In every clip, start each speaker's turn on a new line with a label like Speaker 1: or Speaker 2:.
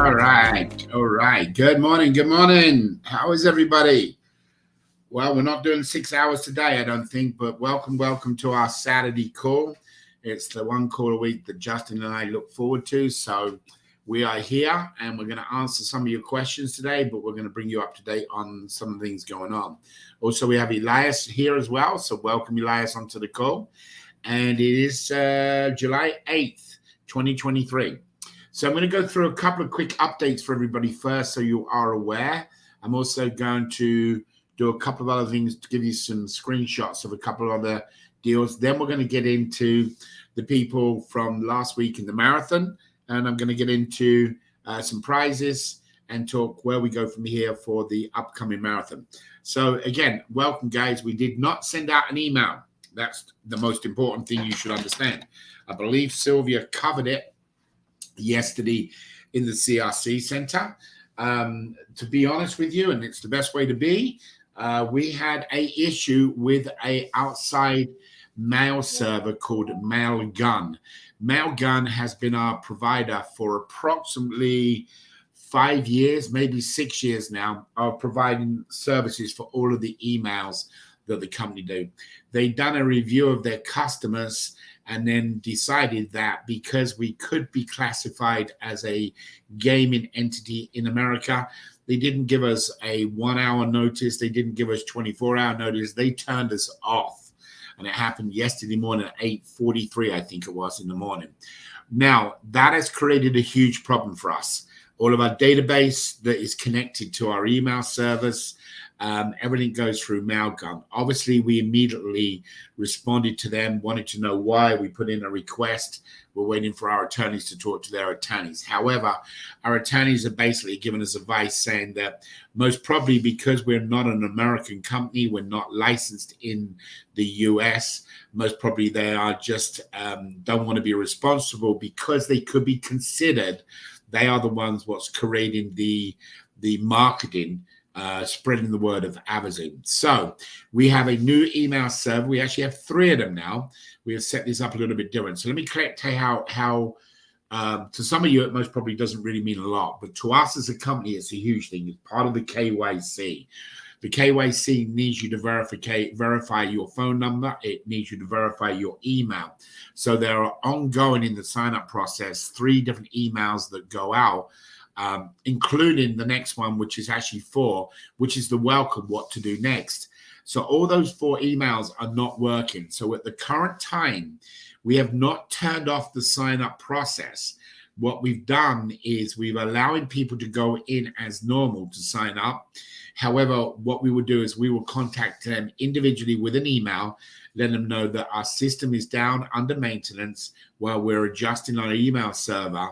Speaker 1: All right. Good morning. How is everybody? Well, we're not doing 6 hours today, I don't think, but welcome to our Saturday call. It's the one call a week that Justin and I look forward to. So we are here and we're going to answer some of your questions today, but we're going to bring you up to date on some of the things going on. Also, we have Elias here as well. So welcome Elias onto the call. And it is July 8th, 2023. So I'm going to go through a couple of quick updates for everybody first so you are aware. I'm also going to do a couple of other things to give you some screenshots of a couple of other deals. Then we're going to get into the people from last week in the marathon. And I'm going to get into some prizes and talk where we go from here for the upcoming marathon. So again, welcome guys. We did not send out an email. That's the most important thing you should understand. I believe Sylvia covered it yesterday in the CRC Center. To be honest with you, and it's the best way to be, we had an issue with an outside mail server called Mailgun. Mailgun has been our provider for approximately 5 years, maybe 6 years now, of providing services for all of the emails that the company do. They've done a review of their customers and then decided that because we could be classified as a gaming entity in America, they didn't give us a 1 hour notice. They didn't give us 24-hour notice. They turned us off. And it happened yesterday morning at 8:43, I think it was, in the morning. Now, that has created a huge problem for us. All of our database that is connected to our email service, everything goes through Mailgun. Obviously, we immediately responded to them, wanted to know why. We put in a request. We're waiting for our attorneys to talk to their attorneys. However, our attorneys are basically giving us advice saying that most probably because we're not an American company, we're not licensed in the US, most probably they are just don't want to be responsible because they could be considered, they are the ones what's creating the marketing, spreading the word of Avazoo. So we have a new email server. We actually have 3 of them now. We have set this up a little bit different. So let me tell you how to some of you, it most probably doesn't really mean a lot, but to us as a company, it's a huge thing. It's part of the KYC. The KYC needs you to verify your phone number. It needs you to verify your email. So there are ongoing in the sign-up process 3 different emails that go out, including the next one, which is actually 4, which is the welcome, what to do next. So all those 4 emails are not working. So at the current time, we have not turned off the sign-up process. What we've done is we've allowing people to go in as normal to sign up. However, what we will do is we will contact them individually with an email, let them know that our system is down under maintenance while we're adjusting our email server.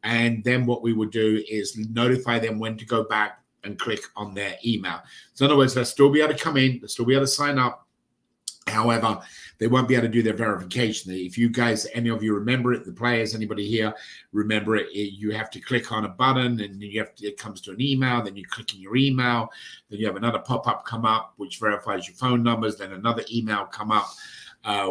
Speaker 1: And then what we will do is notify them when to go back and click on their email. So in other words, they'll still be able to come in, they'll still be able to sign up. However, they won't be able to do their verification. If you guys, any of you remember it, the players, anybody here, remember it, you have to click on a button and it comes to an email, then you click in your email, then you have another pop-up come up, which verifies your phone numbers, then another email come up,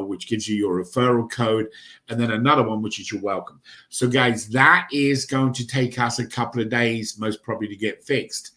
Speaker 1: which gives you your referral code, and then another one, which is your welcome. So guys, that is going to take us a couple of days, most probably, to get fixed.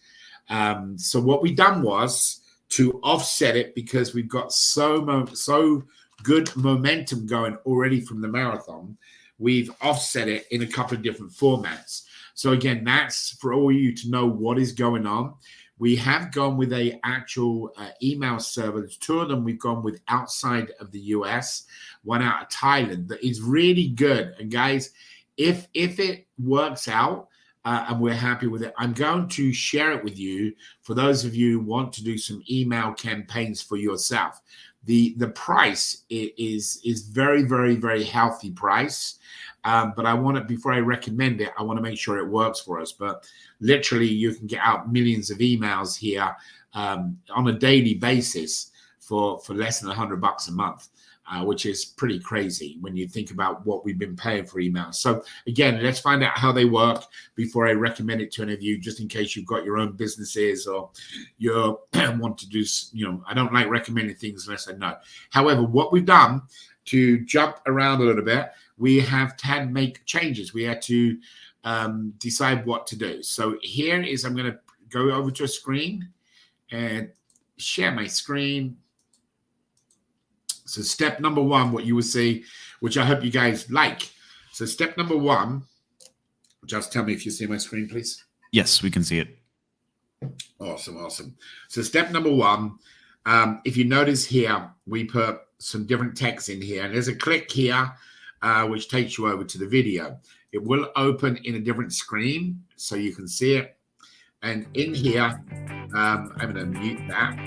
Speaker 1: So what we done was to offset it, because we've got so good momentum going already from the marathon. We've offset it in a couple of different formats. So again, that's for all you to know what is going on. We have gone with a actual email server. There's 2 of them we've gone with outside of the US, one out of Thailand, that is really good. And guys, if it works out, and we're happy with it, I'm going to share it with you for those of you who want to do some email campaigns for yourself. The price is very, very, very healthy price. But I want it, before I recommend it, I want to make sure it works for us. But literally, you can get out millions of emails here on a daily basis for less than $100 a month. Which is pretty crazy when you think about what we've been paying for emails. So again, let's find out how they work before I recommend it to any of you, just in case you've got your own businesses or you want to do, I don't like recommending things unless I know. However, what we've done to jump around a little bit, we have had to make changes. We had to decide what to do. So here is, I'm going to go over to a screen and share my screen. So step number one, what you will see, which I hope you guys like. So step number one, just tell me if you see my screen, please.
Speaker 2: Yes, we can see it.
Speaker 1: Awesome, awesome. So step number one, if you notice here, we put some different text in here, and there's a click here, which takes you over to the video. It will open in a different screen, so you can see it. And in here, I'm going to mute that.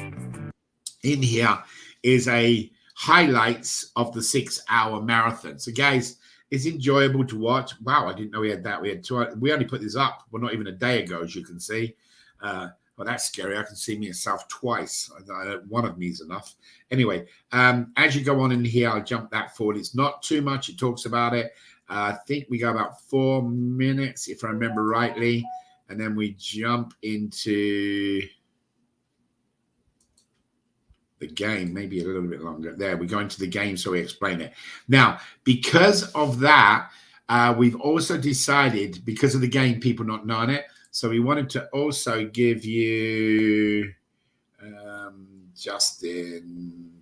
Speaker 1: In here is a highlights of the 6-hour marathon. So guys, it's enjoyable to watch. Wow, I didn't know we had that. We only put this up, well, not even a day ago, as you can see. Well, that's scary. I can see myself twice. One of me is enough. Anyway, as you go on in here, I'll jump that forward. It's not too much. It talks about it. I think we go about 4 minutes, if I remember rightly. And then we jump into the game, maybe a little bit longer. There, we go into the game, so we explain it. Now, because of that, we've also decided, because of the game, people not knowing it, so we wanted to also give you, Justin,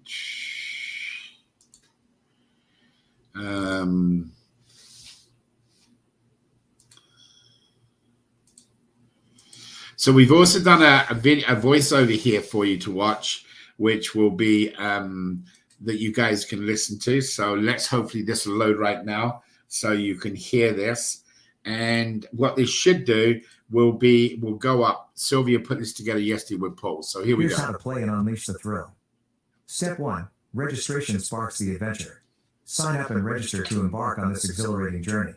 Speaker 1: so we've also done a voiceover here for you to watch, which will be that you guys can listen to. So hopefully this will load right now so you can hear this. And what this should do will go up. Sylvia put this together yesterday with Paul. So here we go.
Speaker 3: Here's how to play and unleash the thrill. Step 1. Registration sparks the adventure. Sign up and register to embark on this exhilarating journey.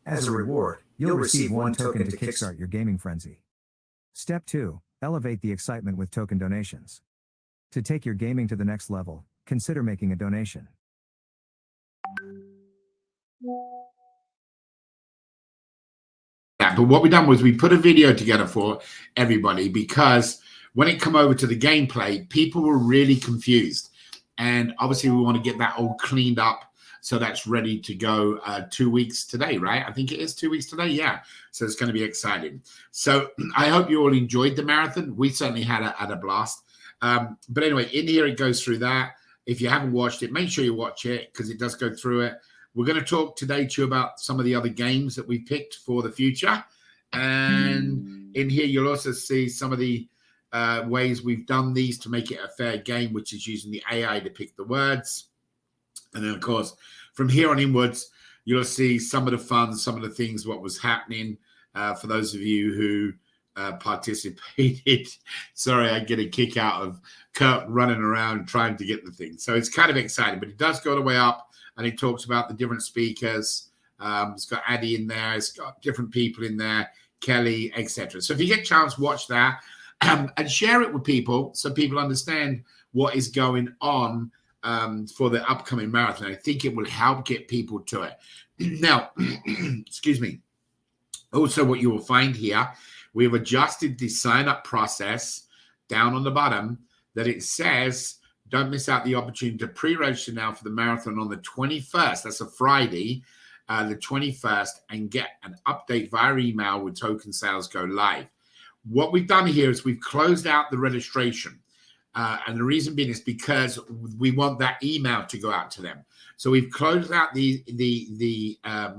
Speaker 3: As a reward, you'll receive 1 token to kickstart your gaming frenzy. Step 2. Elevate the excitement with token donations. To take your gaming to the next level, consider making a donation.
Speaker 1: But what we done was we put a video together for everybody, because when it come over to the gameplay, people were really confused. And obviously we want to get that all cleaned up so that's ready to go 2 weeks today, right? I think it is 2 weeks today. Yeah. So it's going to be exciting. So I hope you all enjoyed the marathon. We certainly had a blast. But anyway, in here, it goes through that. If you haven't watched it, make sure you watch it, because it does go through it. We're going to talk today to you about some of the other games that we picked for the future. And in here, you'll also see some of the ways we've done these to make it a fair game, which is using the AI to pick the words. And then, of course, from here on inwards, you'll see some of the fun, some of the things, what was happening for those of you who participated. Sorry, I get a kick out of Kurt running around trying to get the thing. So it's kind of exciting, but it does go the way up, and it talks about the different speakers. It's got Addy in there. It's got different people in there, Kelly, etc. So if you get a chance, watch that and share it with people so people understand what is going on for the upcoming marathon. I think it will help get people to it. Now, excuse me. Also, what you will find here, we have adjusted the sign-up process down on the bottom, that it says, don't miss out the opportunity to pre-register now for the marathon on the 21st. That's a Friday, the 21st, and get an update via email with token sales go live. What we've done here is we've closed out the registration. And the reason being is because we want that email to go out to them. So we've closed out the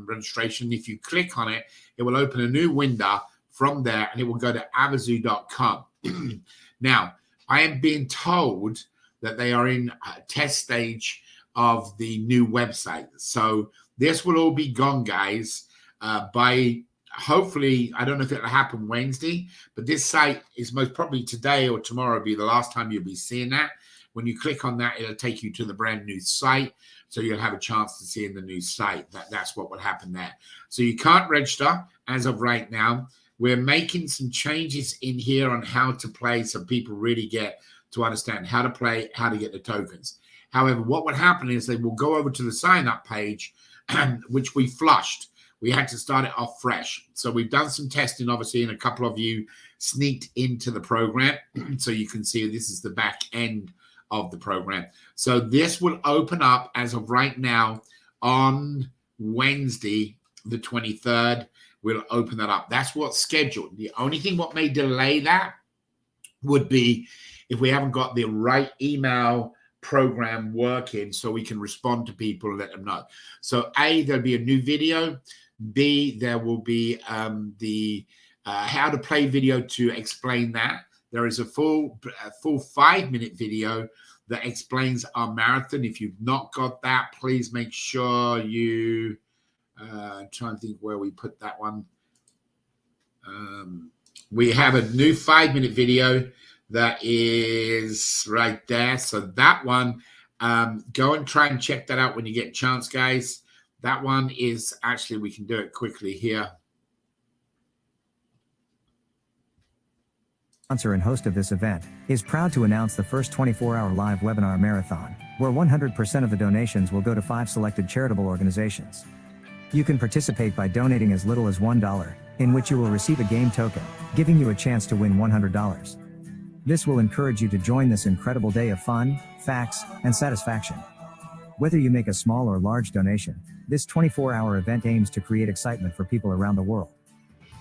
Speaker 1: registration. If you click on it, it will open a new window from there, and it will go to avazoo.com. Now, I am being told that they are in a test stage of the new website. So this will all be gone, guys, by hopefully, I don't know if it'll happen Wednesday, but this site is most probably today or tomorrow be the last time you'll be seeing that. When you click on that, it'll take you to the brand new site. So you'll have a chance to see in the new site. That's what will happen there. So you can't register as of right now. We're making some changes in here on how to play so people really get to understand how to play, how to get the tokens. However, what would happen is they will go over to the sign-up page, which we flushed. We had to start it off fresh. So we've done some testing, obviously, and a couple of you sneaked into the program. So you can see this is the back end of the program. So this will open up as of right now on Wednesday, the 23rd. we'll open that up. That's what's scheduled. The only thing what may delay that would be if we haven't got the right email program working so we can respond to people and let them know. So A, there'll be a new video. B, there will be the how to play video to explain that. There is a full 5-minute video that explains our marathon. If you've not got that, please make sure you try and think where we put that one. We have a new 5-minute video that is right there. So that one, go and try and check that out when you get a chance, guys. That one is actually, we can do it quickly here.
Speaker 3: Sponsor and host of this event, is proud to announce the first 24-hour live webinar marathon, where 100% of the donations will go to 5 selected charitable organizations. You can participate by donating as little as $1, in which you will receive a game token, giving you a chance to win $100. This will encourage you to join this incredible day of fun, facts, and satisfaction. Whether you make a small or large donation, this 24-hour event aims to create excitement for people around the world.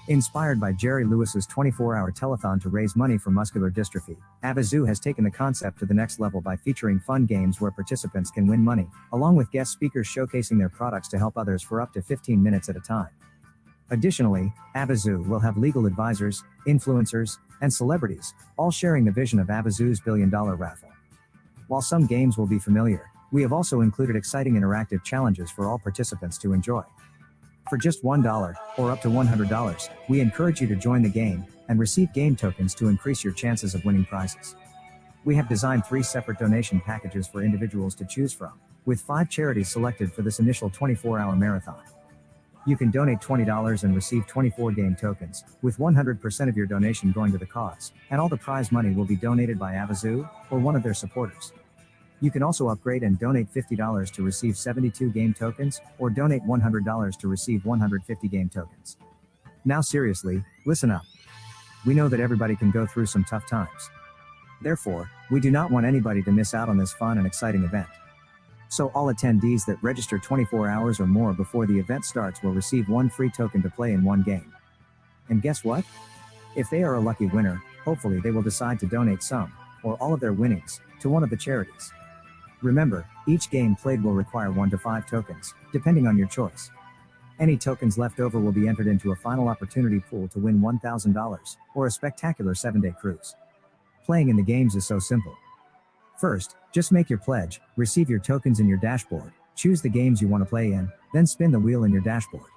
Speaker 3: Inspired by Jerry Lewis's 24-hour telethon to raise money for muscular dystrophy, Avazoo has taken the concept to the next level by featuring fun games where participants can win money, along with guest speakers showcasing their products to help others for up to 15 minutes at a time. Additionally, Avazoo will have legal advisors, influencers, and celebrities, all sharing the vision of Avazoo's $1 Billion Raffle. While some games will be familiar, we have also included exciting interactive challenges for all participants to enjoy. For just $1 or up to $100, we encourage you to join the game and receive game tokens to increase your chances of winning prizes. We have designed 3 separate donation packages for individuals to choose from, with 5 charities selected for this initial 24-hour marathon. You can donate $20 and receive 24 game tokens, with 100% of your donation going to the cause, and all the prize money will be donated by Avazoo or one of their supporters. You can also upgrade and donate $50 to receive 72 game tokens, or donate $100 to receive 150 game tokens. Now seriously, listen up. We know that everybody can go through some tough times. Therefore, we do not want anybody to miss out on this fun and exciting event. So all attendees that register 24 hours or more before the event starts will receive 1 free token to play in 1 game. And guess what? If they are a lucky winner, hopefully they will decide to donate some, or all of their winnings, to one of the charities. Remember, each game played will require 1 to 5 tokens, depending on your choice. Any tokens left over will be entered into a final opportunity pool to win $1,000, or a spectacular 7-day cruise. Playing in the games is so simple. First, just make your pledge, receive your tokens in your dashboard, choose the games you want to play in, then spin the wheel in your dashboard.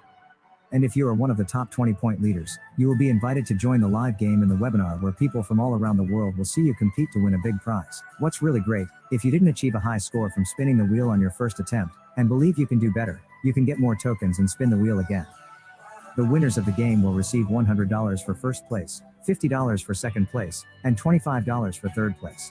Speaker 3: And if you are one of the top 20-point leaders, you will be invited to join the live game in the webinar where people from all around the world will see you compete to win a big prize. What's really great, if you didn't achieve a high score from spinning the wheel on your first attempt, and believe you can do better, you can get more tokens and spin the wheel again. The winners of the game will receive $100 for first place, $50 for second place, and $25 for third place.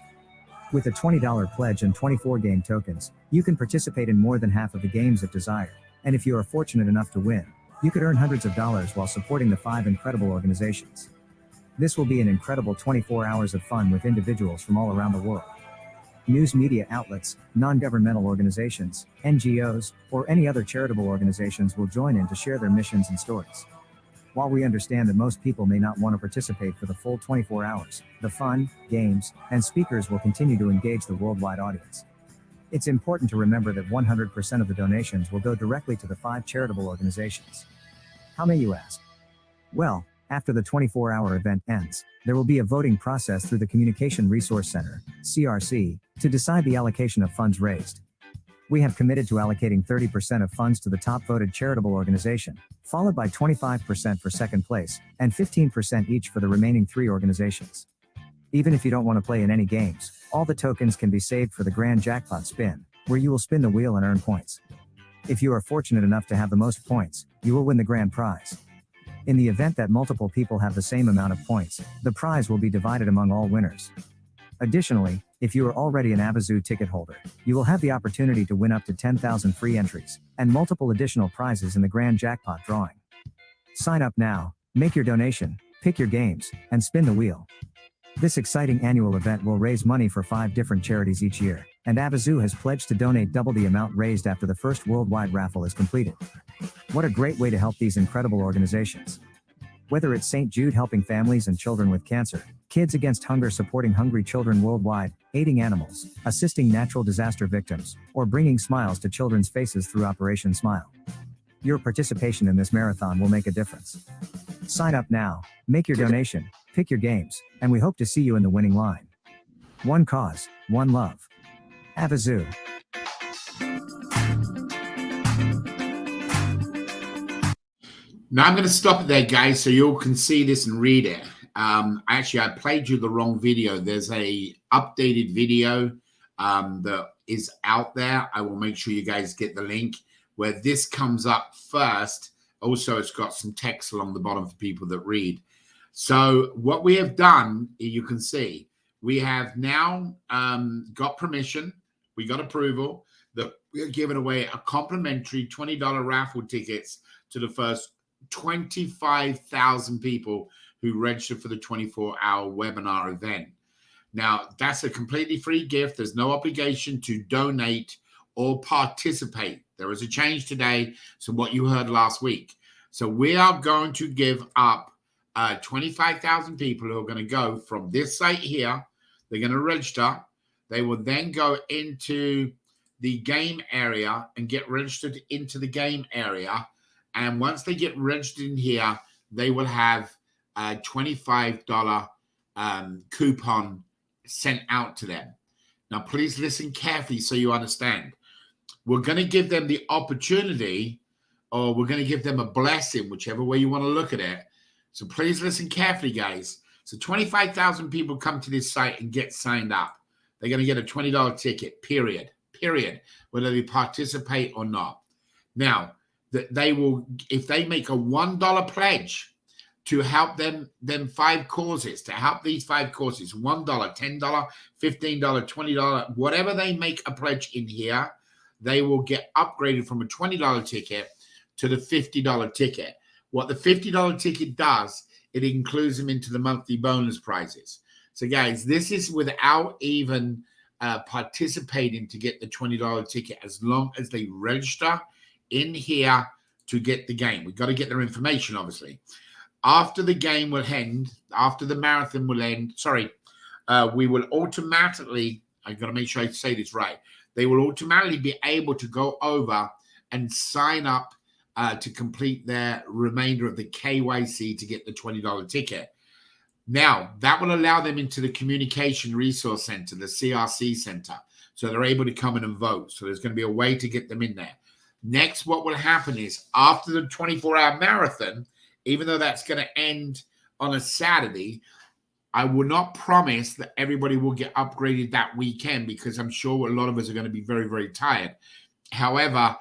Speaker 3: With a $20 pledge and 24 game tokens, you can participate in more than half of the games if desired, and if you are fortunate enough to win, you could earn hundreds of dollars while supporting the 5 incredible organizations. This will be an incredible 24 hours of fun with individuals from all around the world. News media outlets, non-governmental organizations, NGOs, or any other charitable organizations will join in to share their missions and stories. While we understand that most people may not want to participate for the full 24 hours, the fun, games, and speakers will continue to engage the worldwide audience. It's important to remember that 100% of the donations will go directly to the 5 charitable organizations. How may you ask? Well, after the 24-hour event ends, there will be a voting process through the Communication Resource Center, CRC, to decide the allocation of funds raised. We have committed to allocating 30% of funds to the top voted charitable organization, followed by 25% for second place, and 15% each for the remaining 3 organizations. Even if you don't want to play in any games, all the tokens can be saved for the grand jackpot spin, where you will spin the wheel and earn points. If you are fortunate enough to have the most points, you will win the grand prize. In the event that multiple people have the same amount of points, the prize will be divided among all winners. Additionally, if you are already an Avazoo ticket holder, you will have the opportunity to win up to 10,000 free entries, and multiple additional prizes in the grand jackpot drawing. Sign up now, make your donation, pick your games, and spin the wheel. This exciting annual event will raise money for 5 different charities each year, and Avazoo has pledged to donate double the amount raised after the first worldwide raffle is completed. What a great way to help these incredible organizations. Whether it's St. Jude helping families and children with cancer, Kids Against Hunger supporting hungry children worldwide, aiding animals, assisting natural disaster victims, or bringing smiles to children's faces through Operation Smile. Your participation in this marathon will make a difference. Sign up now, make your donation, pick your games, and we hope to see you in the winning line. One cause, one love. Avazoo.
Speaker 1: Now I'm going to stop it there, guys, so you all can see this and read it. Actually, I played you the wrong video. There's a updated video that is out there. I will make sure you guys get the link where this comes up first. Also, it's got some text along the bottom for people that read. So what we have done, you can see, we have now got permission. We got approval that we're giving away a complimentary $20 raffle tickets to the first 25,000 people who register for the 24-hour webinar event. Now, that's a completely free gift. There's no obligation to donate or participate. There is a change today to what you heard last week. So we are going to give up 25,000 people who are going to go from this site here. They're going to register. They will then go into the game area and get registered into the game area. And once they get registered in here, they will have a $25 coupon sent out to them. Now, please listen carefully so you understand. We're going to give them the opportunity, or we're going to give them a blessing, whichever way you want to look at it. So please listen carefully, guys. So 25,000 people come to this site and get signed up. They're going to get a $20 ticket, period, whether they participate or not. Now, that they will, if they make a $1 pledge to help them 5 causes, to help these 5 causes, $1, $10, $15, $20, whatever they make a pledge in here, they will get upgraded from a $20 ticket to the $50 ticket. What the $50 ticket does, it includes them into the monthly bonus prizes. So guys, this is without even participating to get the $20 ticket, as long as they register in here to get the game. We've got to get their information, obviously. After the game will end, after the marathon will end, we will automatically, I've got to make sure I say this right, they will automatically be able to go over and sign up to complete their remainder of the KYC to get the $20 ticket. Now, that will allow them into the Communication Resource Center, the CRC Center, so they're able to come in and vote. So there's going to be a way to get them in there. Next, what will happen is after the 24-hour marathon, even though that's going to end on a Saturday, I will not promise that everybody will get upgraded that weekend, because I'm sure a lot of us are going to be very, very tired. However,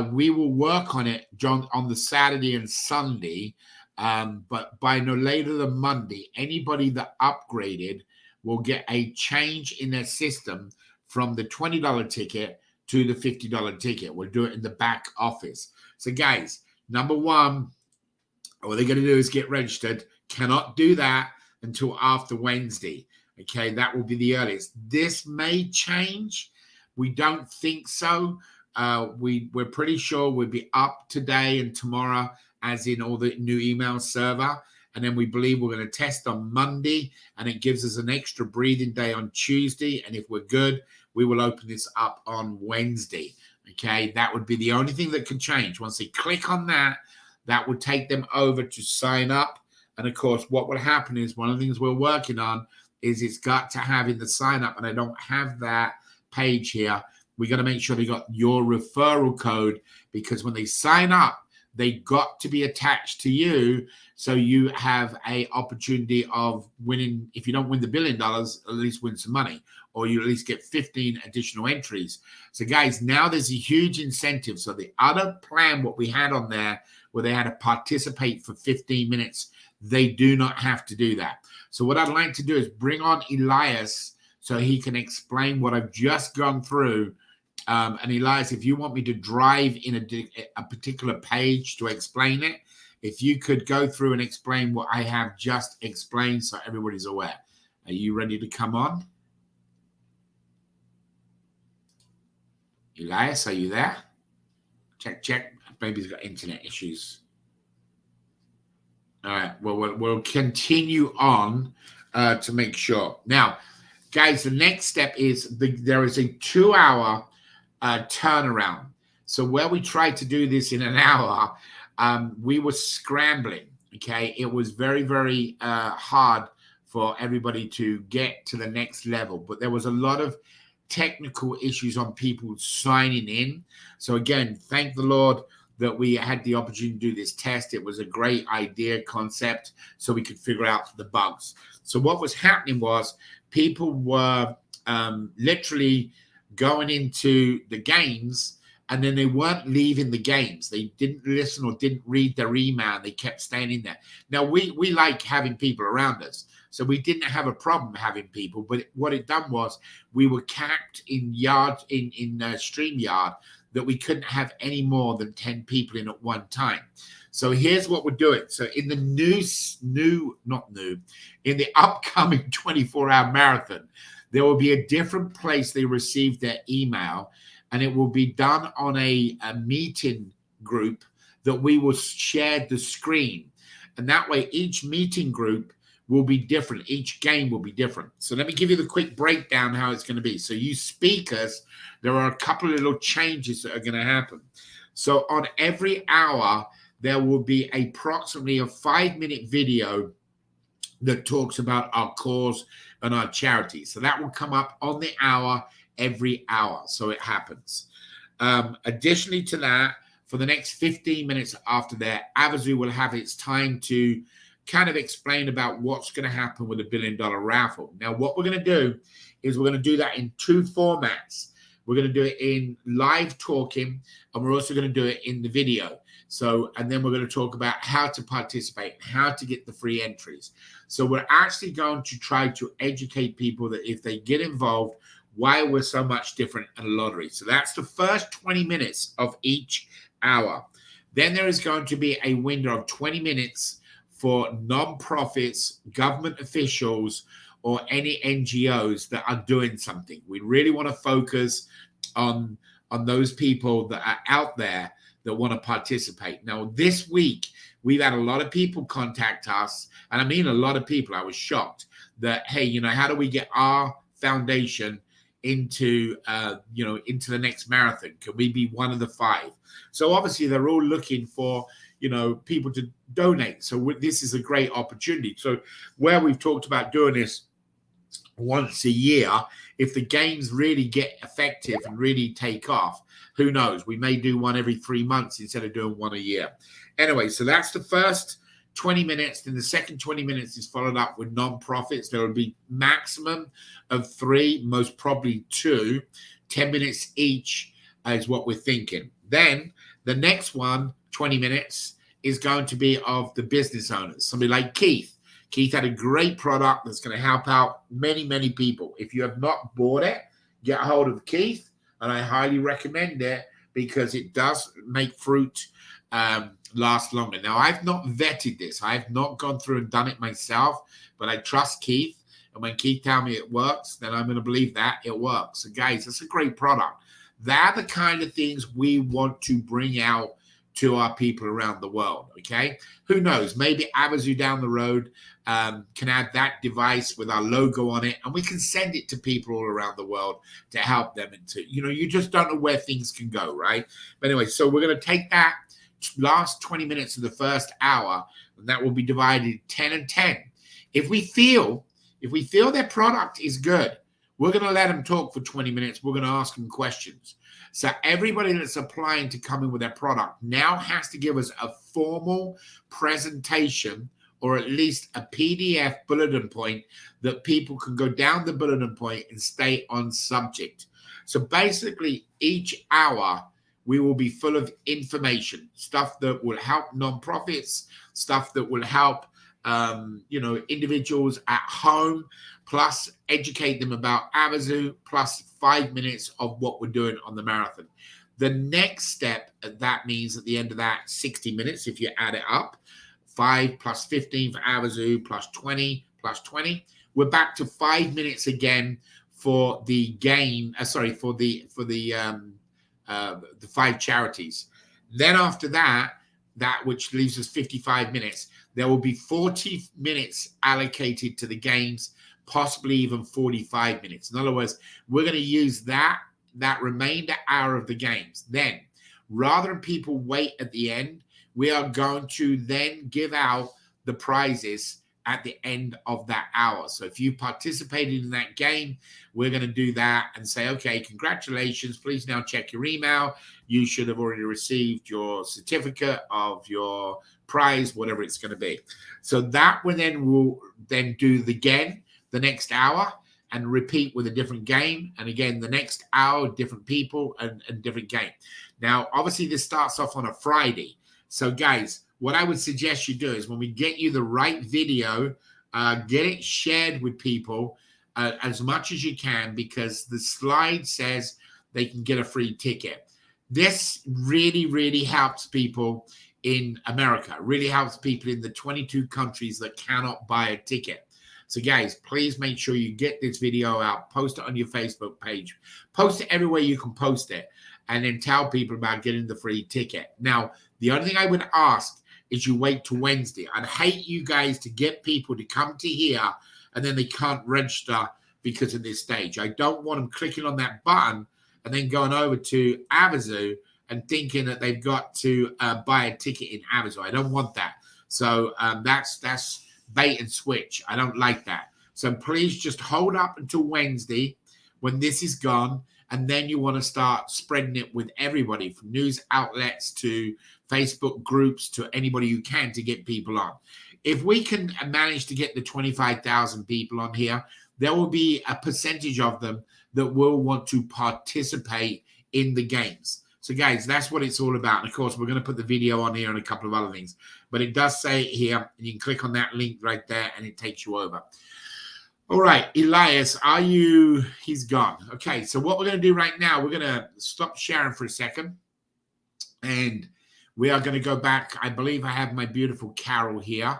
Speaker 1: we will work on it, John, on the Saturday and Sunday, but by no later than Monday, anybody that upgraded will get a change in their system from the $20 ticket to the $50 ticket. We'll do it in the back office. So guys, number one, what they're going to do is get registered. Cannot do that until after Wednesday. Okay, that will be the earliest. This may change. We don't think so. We're pretty sure we'll be up today and tomorrow, as in all the new email server. And then we believe we're going to test on Monday, and it gives us an extra breathing day on Tuesday. And if we're good, we will open this up on Wednesday. Okay, that would be the only thing that could change. Once they click on that, that would take them over to sign up. And of course, what will happen is, one of the things we're working on is it's got to have in the sign up, and I don't have that page here. We got to make sure they got your referral code, because when they sign up, they got to be attached to you, so you have a opportunity of winning. If you don't win the $1 billion, at least win some money, or you at least get 15 additional entries. So guys, now there's a huge incentive. So the other plan, what we had on there, where they had to participate for 15 minutes, they do not have to do that. So what I'd like to do is bring on Elias so he can explain what I've just gone through. And Elias, if you want me to drive in a particular page to explain it, if you could go through and explain what I have just explained so everybody's aware. Are you ready to come on? Elias, are you there? Check. Maybe he's got internet issues. All right. Well, we'll continue on to make sure. Now, guys, the next step is there is a 2-hour turnaround. So where we tried to do this in an hour, we were scrambling. Okay, it was very, very hard for everybody to get to the next level, but there was a lot of technical issues on people signing in. So again, thank the Lord that we had the opportunity to do this test. It was a great idea, concept, so we could figure out the bugs. So what was happening was people were literally going into the games, and then they weren't leaving the games. They didn't listen or didn't read their email. They kept staying in there. Now, we like having people around us, so we didn't have a problem having people. But what it done was we were capped in StreamYard that we couldn't have any more than 10 people in at one time. So here's what we're doing. So in the in the upcoming 24-hour marathon, there will be a different place they receive their email, and it will be done on a meeting group that we will share the screen. And that way, each meeting group will be different. Each game will be different. So let me give you the quick breakdown how it's going to be. So you speakers, there are a couple of little changes that are going to happen. So on every hour, there will be approximately a 5-minute video that talks about our cause and our charity. So that will come up on the hour, every hour. So it happens. Additionally to that, for the next 15 minutes after that, Avazoo will have its time to kind of explain about what's going to happen with the $1 billion raffle. Now, what we're going to do is we're going to do that in 2 formats. We're going to do it in live talking, and we're also going to do it in the video. So, and then we're going to talk about how to participate, how to get the free entries. So we're actually going to try to educate people that if they get involved, why we're so much different in a lottery. So that's the first 20 minutes of each hour. Then there is going to be a window of 20 minutes for nonprofits, government officials, or any NGOs that are doing something. We really want to focus on those people that are out there that want to participate. Now, this week, we've had a lot of people contact us, and I mean a lot of people. I was shocked that, hey, how do we get our foundation into the next marathon? Can we be one of the 5? So obviously they're all looking for people to donate. So this is a great opportunity. So where we've talked about doing this once a year, if the games really get effective and really take off, who knows, we may do one every 3 months instead of doing one a year. Anyway, so that's the first 20 minutes. Then the second 20 minutes is followed up with nonprofits. There will be maximum of 3, most probably 2, 10 minutes each is what we're thinking. Then the next one, 20 minutes, is going to be of the business owners. Somebody like Keith. Keith had a great product that's going to help out many, many people. If you have not bought it, get a hold of Keith, and I highly recommend it because it does make fruit last longer. Now, I've not vetted this. I've not gone through and done it myself, but I trust Keith. And when Keith tells me it works, then I'm going to believe that it works. So, guys, it's a great product. They're the kind of things we want to bring out to our people around the world, okay? Who knows? Maybe Avazoo down the road can add that device with our logo on it, and we can send it to people all around the world to help them. And to, you just don't know where things can go, right? But anyway, so we're going to take that last 20 minutes of the first hour, and that will be divided 10 and 10. If we feel their product is good, we're going to let them talk for 20 minutes. We're going to ask them questions. So everybody that's applying to come in with their product now has to give us a formal presentation, or at least a PDF bulletin point that people can go down the bulletin point and stay on subject. So basically each hour we will be full of information, stuff that will help nonprofits, stuff that will help individuals at home, plus educate them about Avazoo, plus 5 minutes of what we're doing on the marathon. The next step, that means at the end of that 60 minutes, if you add it up, 5 plus 15 for Avazoo, plus 20, plus 20, we're back to 5 minutes again for the game. For the 5 charities. Then after that, which leaves us 55 minutes, there will be 40 minutes allocated to the games, possibly even 45 minutes. In other words, we're going to use that remainder hour of the games. Then, rather than people wait at the end, we are going to then give out the prizes at the end of that hour. So if you participated in that game, we're going to do that and say, okay, congratulations. Please now check your email. You should have already received your certificate of your prize, whatever it's going to be. So that we'll then do the next hour and repeat with a different game. And again, the next hour, different people and different game. Now, obviously, this starts off on a Friday. So guys, what I would suggest you do is when we get you the right video, get it shared with people as much as you can, because the slide says they can get a free ticket. This really, really helps people in America, really helps people in the 22 countries that cannot buy a ticket. So guys, please make sure you get this video out, post it on your Facebook page, post it everywhere you can post it, and then tell people about getting the free ticket. Now, the only thing I would ask is you wait till Wednesday. I'd hate you guys to get people to come to here and then they can't register because of this stage. I don't want them clicking on that button and then going over to Avazoo and thinking that they've got to buy a ticket in Avazoo. I don't want that. So that's bait and switch. I don't like that. So please just hold up until Wednesday when this is gone, and then you want to start spreading it with everybody, from news outlets to Facebook groups to anybody you can, to get people on. If we can manage to get the 25,000 people on here, there will be a percentage of them that will want to participate in the games. So guys, that's what it's all about. And of course, we're going to put the video on here and a couple of other things, but it does say it here, and you can click on that link right there and it takes you over. All right, Elias, he's gone. Okay, so what we're going to do right now, we're going to stop sharing for a second, and we are going to go back. I believe I have my beautiful Carol here.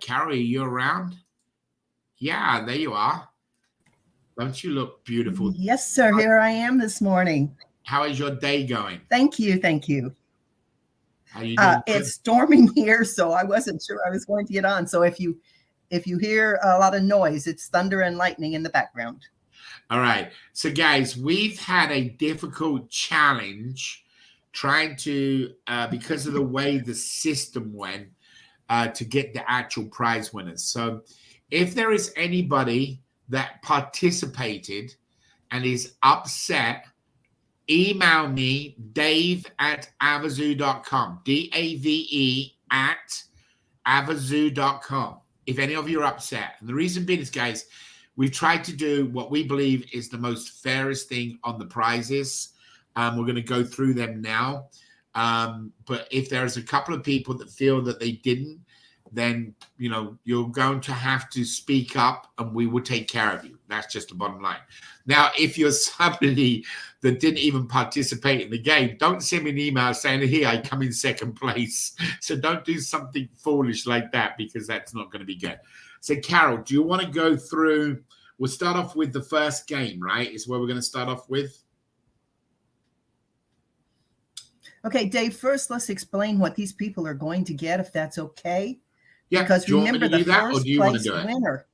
Speaker 1: Carol, are you around? Yeah, there you are. Don't you look beautiful?
Speaker 2: Yes, sir. Here I am this morning.
Speaker 1: How is your day going?
Speaker 2: Thank you. Thank you.
Speaker 1: How you doing?
Speaker 2: It's storming here, so I wasn't sure I was going to get on. So if you hear a lot of noise, it's thunder and lightning in the background.
Speaker 1: All right. So, guys, we've had a difficult challenge trying to, because of the way the system went, to get the actual prize winners. So if there is anybody that participated and is upset, email me, dave@avazoo.com, DAVE @avazoo.com. If any of you are upset. And the reason being is, guys, we've tried to do what we believe is the most fairest thing on the prizes. We're going to go through them now. But if there's a couple of people that feel that they didn't, then, you're going to have to speak up and we will take care of you. That's just the bottom line. Now, if you're somebody that didn't even participate in the game, don't send me an email saying, here, I come in second place. So don't do something foolish like that, because that's not going to be good. So, Carol, do you want to go through? We'll start off with the first game, right? Is where we're going to start off with.
Speaker 2: Okay, Dave, first let's explain what these people are going to get, if that's okay.
Speaker 1: Yeah,
Speaker 2: because
Speaker 1: do you
Speaker 2: remember
Speaker 1: want me to
Speaker 2: the
Speaker 1: do that, or
Speaker 2: first
Speaker 1: do you want to
Speaker 2: place
Speaker 1: do it?
Speaker 2: winner.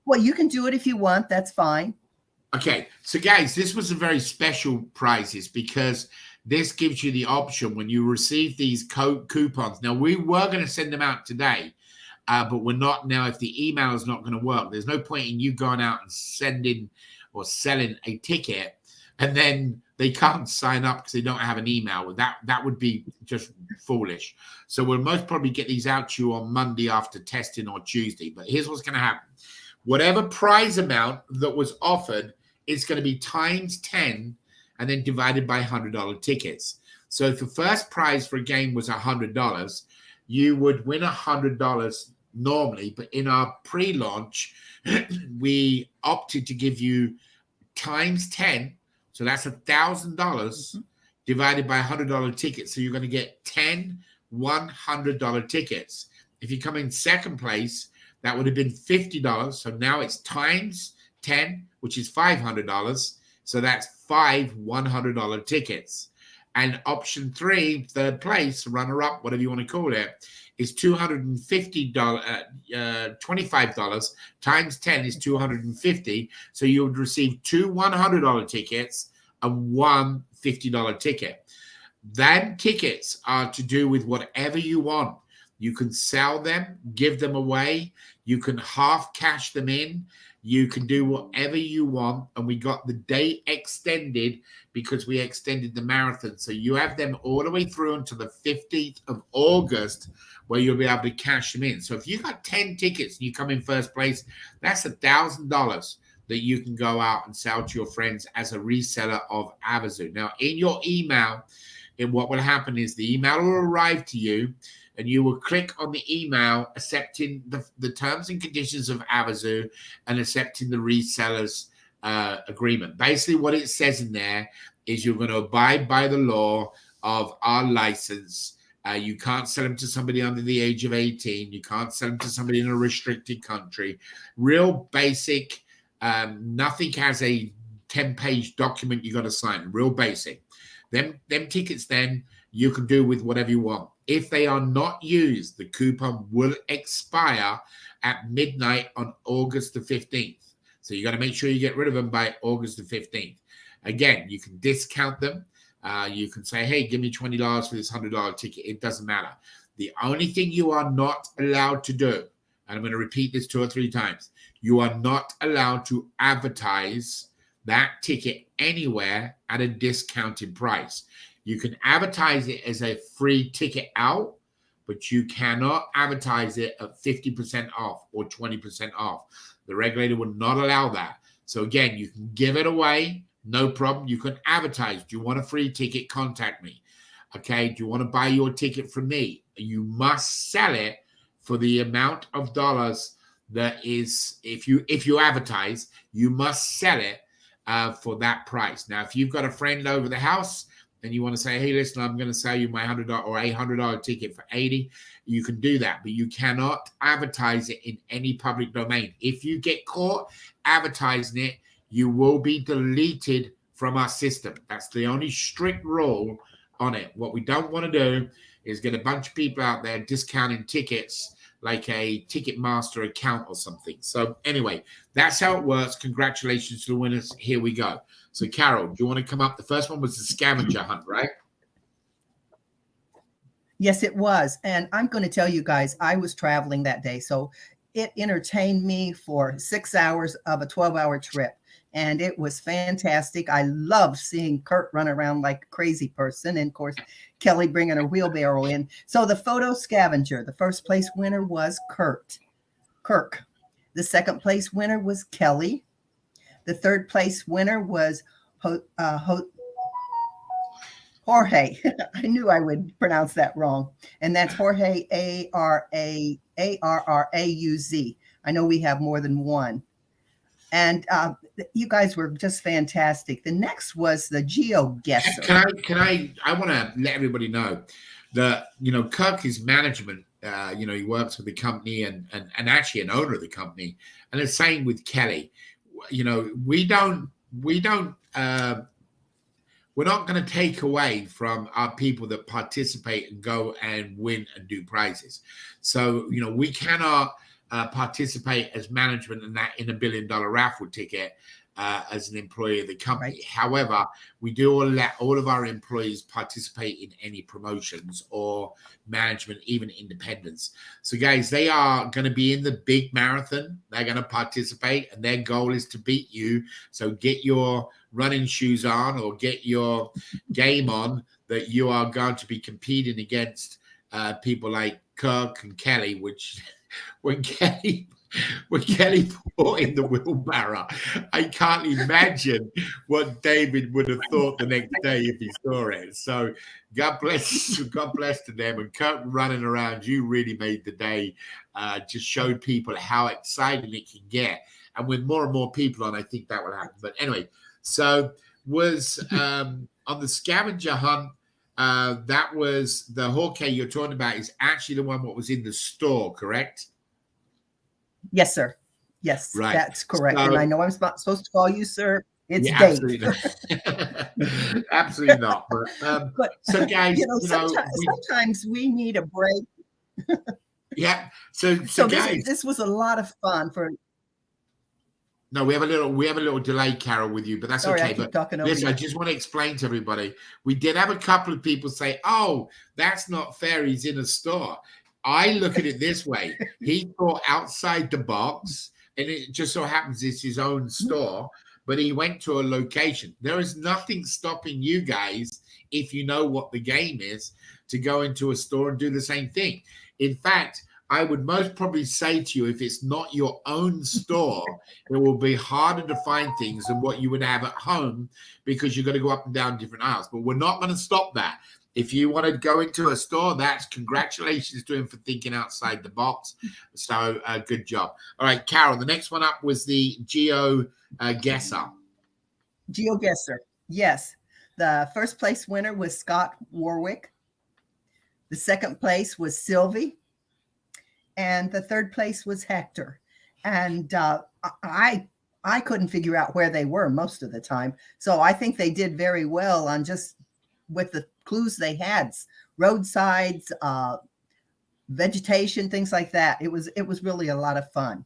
Speaker 2: Well, you can do it if you want. That's fine.
Speaker 1: Okay, so guys, this was a very special prizes, because this gives you the option when you receive these coupons. Now, we were going to send them out today, but we're not now. If the email is not going to work, there's no point in you going out and sending or selling a ticket, and then they can't sign up because they don't have an email. That would be just foolish. So we'll most probably get these out to you on Monday after testing, or Tuesday. But here's what's going to happen. Whatever prize amount that was offered is going to be times 10 and then divided by $100 tickets. So if the first prize for a game was $100, you would win $100 normally. But in our pre-launch, we opted to give you times 10. So that's $1,000 divided by $100 tickets. So you're going to get 10 $100 tickets. If you come in second place, that would have been $50. So now it's times 10, which is $500. So that's 5 $100 tickets. And option 3, third place, runner-up, whatever you want to call it, is $250. $25 times 10 is $250. So you would receive 2 $100 tickets and 1 $50 ticket. Then tickets are to do with whatever you want. You can sell them, give them away. You can half cash them in. You can do whatever you want. And we got the date extended because we extended the marathon. So you have them all the way through until the 15th of August, where you'll be able to cash them in. So if you got 10 tickets and you come in first place, that's $1,000 that you can go out and sell to your friends as a reseller of Avazoo. Now, in your email, what will happen is the email will arrive to you, and you will click on the email accepting the terms and conditions of Avazoo and accepting the reseller's agreement. Basically, what it says in there is you're going to abide by the law of our license. You can't sell them to somebody under the age of 18. You can't sell them to somebody in a restricted country. Real basic. Nothing has a 10-page document you got to sign. Real basic. Them tickets then you can do with whatever you want. If they are not used, the coupon will expire at midnight on August the 15th. So you got to make sure you get rid of them by August the 15th. Again, you can discount them. You can say, hey, give me $20 for this $100 ticket. It doesn't matter. The only thing you are not allowed to do, and I'm going to repeat this 2 or 3 times, you are not allowed to advertise that ticket anywhere at a discounted price. You can advertise it as a free ticket out, but you cannot advertise it at 50% off or 20% off. The regulator would not allow that. So again, you can give it away, no problem. You can advertise. Do you want a free ticket? Contact me. Okay. Do you want to buy your ticket from me? You must sell it for the amount of dollars that is, if you advertise, you must sell it for that price. Now, if you've got a friend over the house and you want to say, hey, listen, I'm going to sell you my $100 or $800 ticket for $80, you can do that, but you cannot advertise it in any public domain. If you get caught advertising it, you will be deleted from our system. That's the only strict rule on it. What we don't want to do is get a bunch of people out there discounting tickets like a Ticketmaster account or something. So anyway, that's how it works. Congratulations to the winners. Here we go. So Carol, do you want to come up? The first one was the scavenger hunt, right?
Speaker 2: Yes, it was. And I'm going to tell you guys, I was traveling that day. So it entertained me for 6 hours of a 12-hour trip. And it was fantastic. I loved seeing Kurt run around like a crazy person. And of course, Kelly bringing her wheelbarrow in. So the photo scavenger, the first place winner was Kirk. The second place winner was Kelly. The third place winner was Jorge. I knew I would pronounce that wrong. And that's Jorge, Arrauz. I know we have more than one. And you guys were just fantastic. The next was the GeoGuessr.
Speaker 1: I want to let everybody know that, Kirk is management. He works with the company and actually an owner of the company. And the same with Kelly. We're not going to take away from our people that participate and go and win and do prizes. So, we cannot participate as management in a $1 billion raffle ticket as an employee of the company. Right. However, we do let all of our employees participate in any promotions or management, even independents. So guys, they are going to be in the big marathon. They're going to participate and their goal is to beat you. So get your running shoes on or get your game on that you are going to be competing against people like Kirk and Kelly, which when Kelly brought in the wheelbarrow, I can't imagine what David would have thought the next day if he saw it. So God bless to them. And Kirk running around, you really made the day. Just showed people how exciting it can get. And with more and more people on, I think that will happen. But anyway, so was on the scavenger hunt, that was the Jorge you're talking about is actually the one what was in the store, correct?
Speaker 2: Yes, sir. Yes, right. That's correct. So, and I know I'm supposed to call you, sir. It's Dave.
Speaker 1: absolutely not.
Speaker 2: But
Speaker 1: So guys,
Speaker 2: sometimes we need a break.
Speaker 1: yeah. So guys,
Speaker 2: this was a lot of fun for.
Speaker 1: no, we have a little delay, Carol, with you, but that's
Speaker 2: Sorry,
Speaker 1: okay.
Speaker 2: I keep
Speaker 1: But
Speaker 2: talking over
Speaker 1: listen,
Speaker 2: you.
Speaker 1: I just want to explain to everybody. We did have a couple of people say, "Oh, that's not fair. He's in a store." I look at it this way: he thought outside the box, and it just so happens it's his own store. But he went to a location. There is nothing stopping you guys, if you know what the game is, to go into a store and do the same thing. In fact, I would most probably say to you, if it's not your own store, it will be harder to find things than what you would have at home because you're going to go up and down different aisles. But we're not going to stop that. If you want to go into a store, that's congratulations to him for thinking outside the box. So good job. All right, Carol, the next one up was the Geo Guesser.
Speaker 2: GeoGuessr. Yes. The first place winner was Scott Warwick. The second place was Sylvie. And the third place was Hector. And I couldn't figure out where they were most of the time. So I think they did very well on just with the clues they had, roadsides, vegetation, things like that. It was really a lot of fun.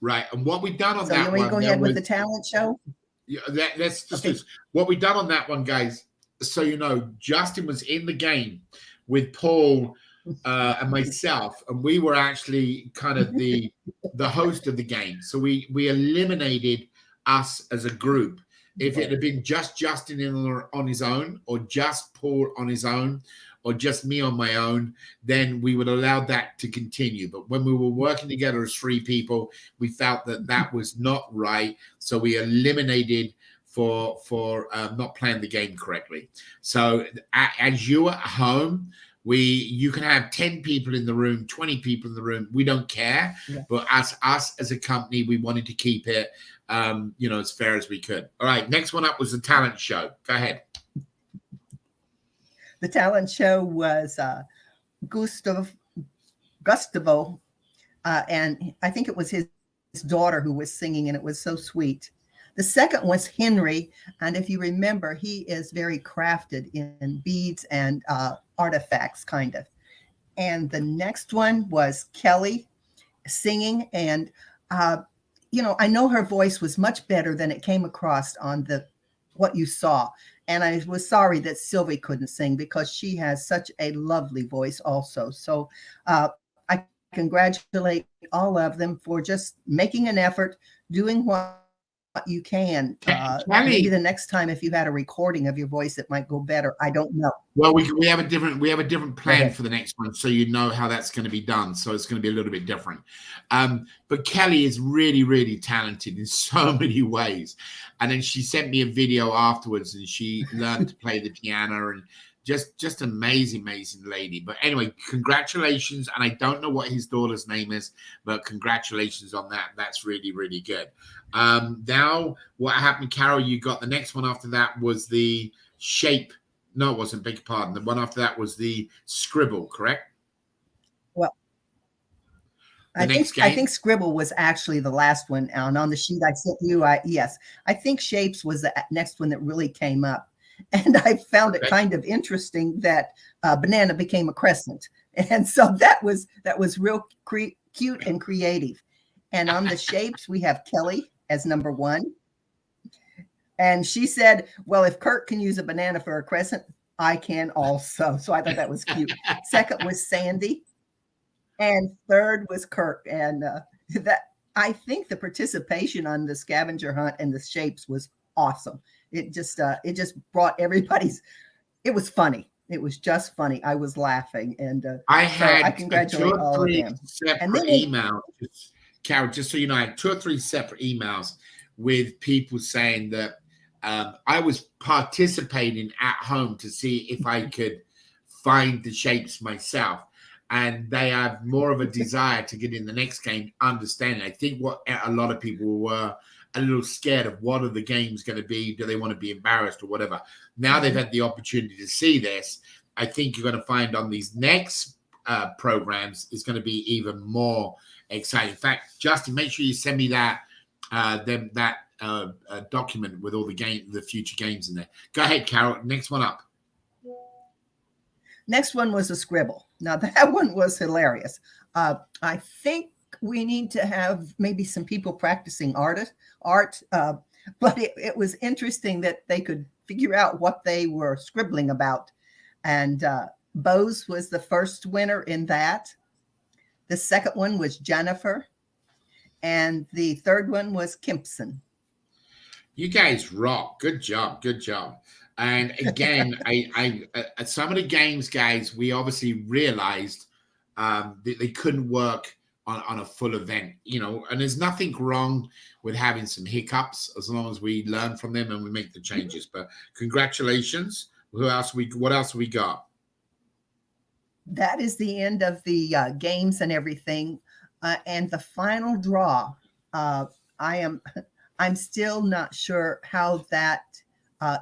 Speaker 1: Right. And what we've done on
Speaker 2: so
Speaker 1: that
Speaker 2: you want
Speaker 1: one.
Speaker 2: To go ahead with the talent show?
Speaker 1: Yeah, that's just what we've done on that one, guys. So you know, Justin was in the game with Paul and myself, and we were actually kind of the host of the game. So we eliminated us as a group. If it had been just Justin on his own, or just Paul on his own, or just me on my own, then we would allow that to continue. But when we were working together as three people, we felt that was not right. So we eliminated for not playing the game correctly. So as you at home, you can have 10 people in the room, 20 people in the room. We don't care. Yeah. But us as a company, we wanted to keep it, as fair as we could. All right. Next one up was the talent show. Go ahead.
Speaker 2: The talent show was Gustavo, and I think it was his daughter who was singing, and it was so sweet. The second was Henry, and if you remember, he is very crafted in beads and artifacts, kind of. And the next one was Kelly singing, and I know her voice was much better than it came across on what you saw. And I was sorry that Sylvie couldn't sing because she has such a lovely voice also. So I congratulate all of them for just making an effort, doing what you can. Maybe the next time, if you had a recording of your voice, it might go better. I don't know.
Speaker 1: Well, we have a different plan for the next one, so you know how that's going to be done. So it's going to be a little bit different. But Kelly is really, really talented in so many ways. And then she sent me a video afterwards, and she learned to play the piano, and just amazing lady. But anyway, congratulations. And I don't know what his daughter's name is, but congratulations on that. That's really, really good. Now what happened, Carol? You got the next one after that was the shape. No, it wasn't. Beg your pardon. The one after that was the scribble, correct?
Speaker 2: Well, I think scribble was actually the last one. And on the sheet I sent you, yes, I think shapes was the next one that really came up. And I found it kind of interesting that banana became a crescent. And so that was real cute and creative. And on the shapes, we have Kelly as number 1. And she said, well, if Kurt can use a banana for a crescent, I can also. So I thought that was cute. Second was Sandy. And third was Kirk. And I think the participation on the scavenger hunt and the shapes was awesome. It just brought everybody's. It was funny. It was just funny. I was laughing, and I congratulate all of them.
Speaker 1: Separate emails, Carol. Just so you know, I had 2 or 3 separate emails with people saying that I was participating at home to see if I could find the shapes myself, and they have more of a desire to get in the next game. Understanding, I think what a lot of people were a little scared of, what are the games going to be? Do they want to be embarrassed or whatever? Now they've had the opportunity to see this. I think you're going to find on these next programs is going to be even more exciting. In fact, Justin, make sure you send me that document with all the future games in there. Go ahead, Carol. Next one up.
Speaker 2: Next one was a scribble. Now that one was hilarious. I think we need to have maybe some people practicing art, but it was interesting that they could figure out what they were scribbling about. And Bose was the first winner in that. The second one was Jennifer. And the third one was Kimpson.
Speaker 1: You guys rock. Good job. Good job. And again, I some of the games, guys, we obviously realized that they couldn't work on a full event, and there's nothing wrong with having some hiccups as long as we learn from them and we make the changes. But congratulations. What else we got?
Speaker 2: That is the end of the games and everything. And the final draw, I'm still not sure how that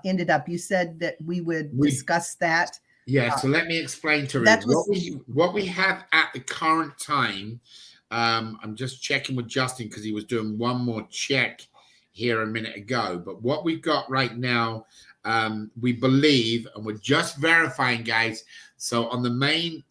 Speaker 2: ended up. You said that we would discuss that.
Speaker 1: Yeah, so let me explain to you what we have at the current time. I'm just checking with Justin because he was doing one more check here a minute ago. But what we've got right now, we believe, and we're just verifying, guys. So on the main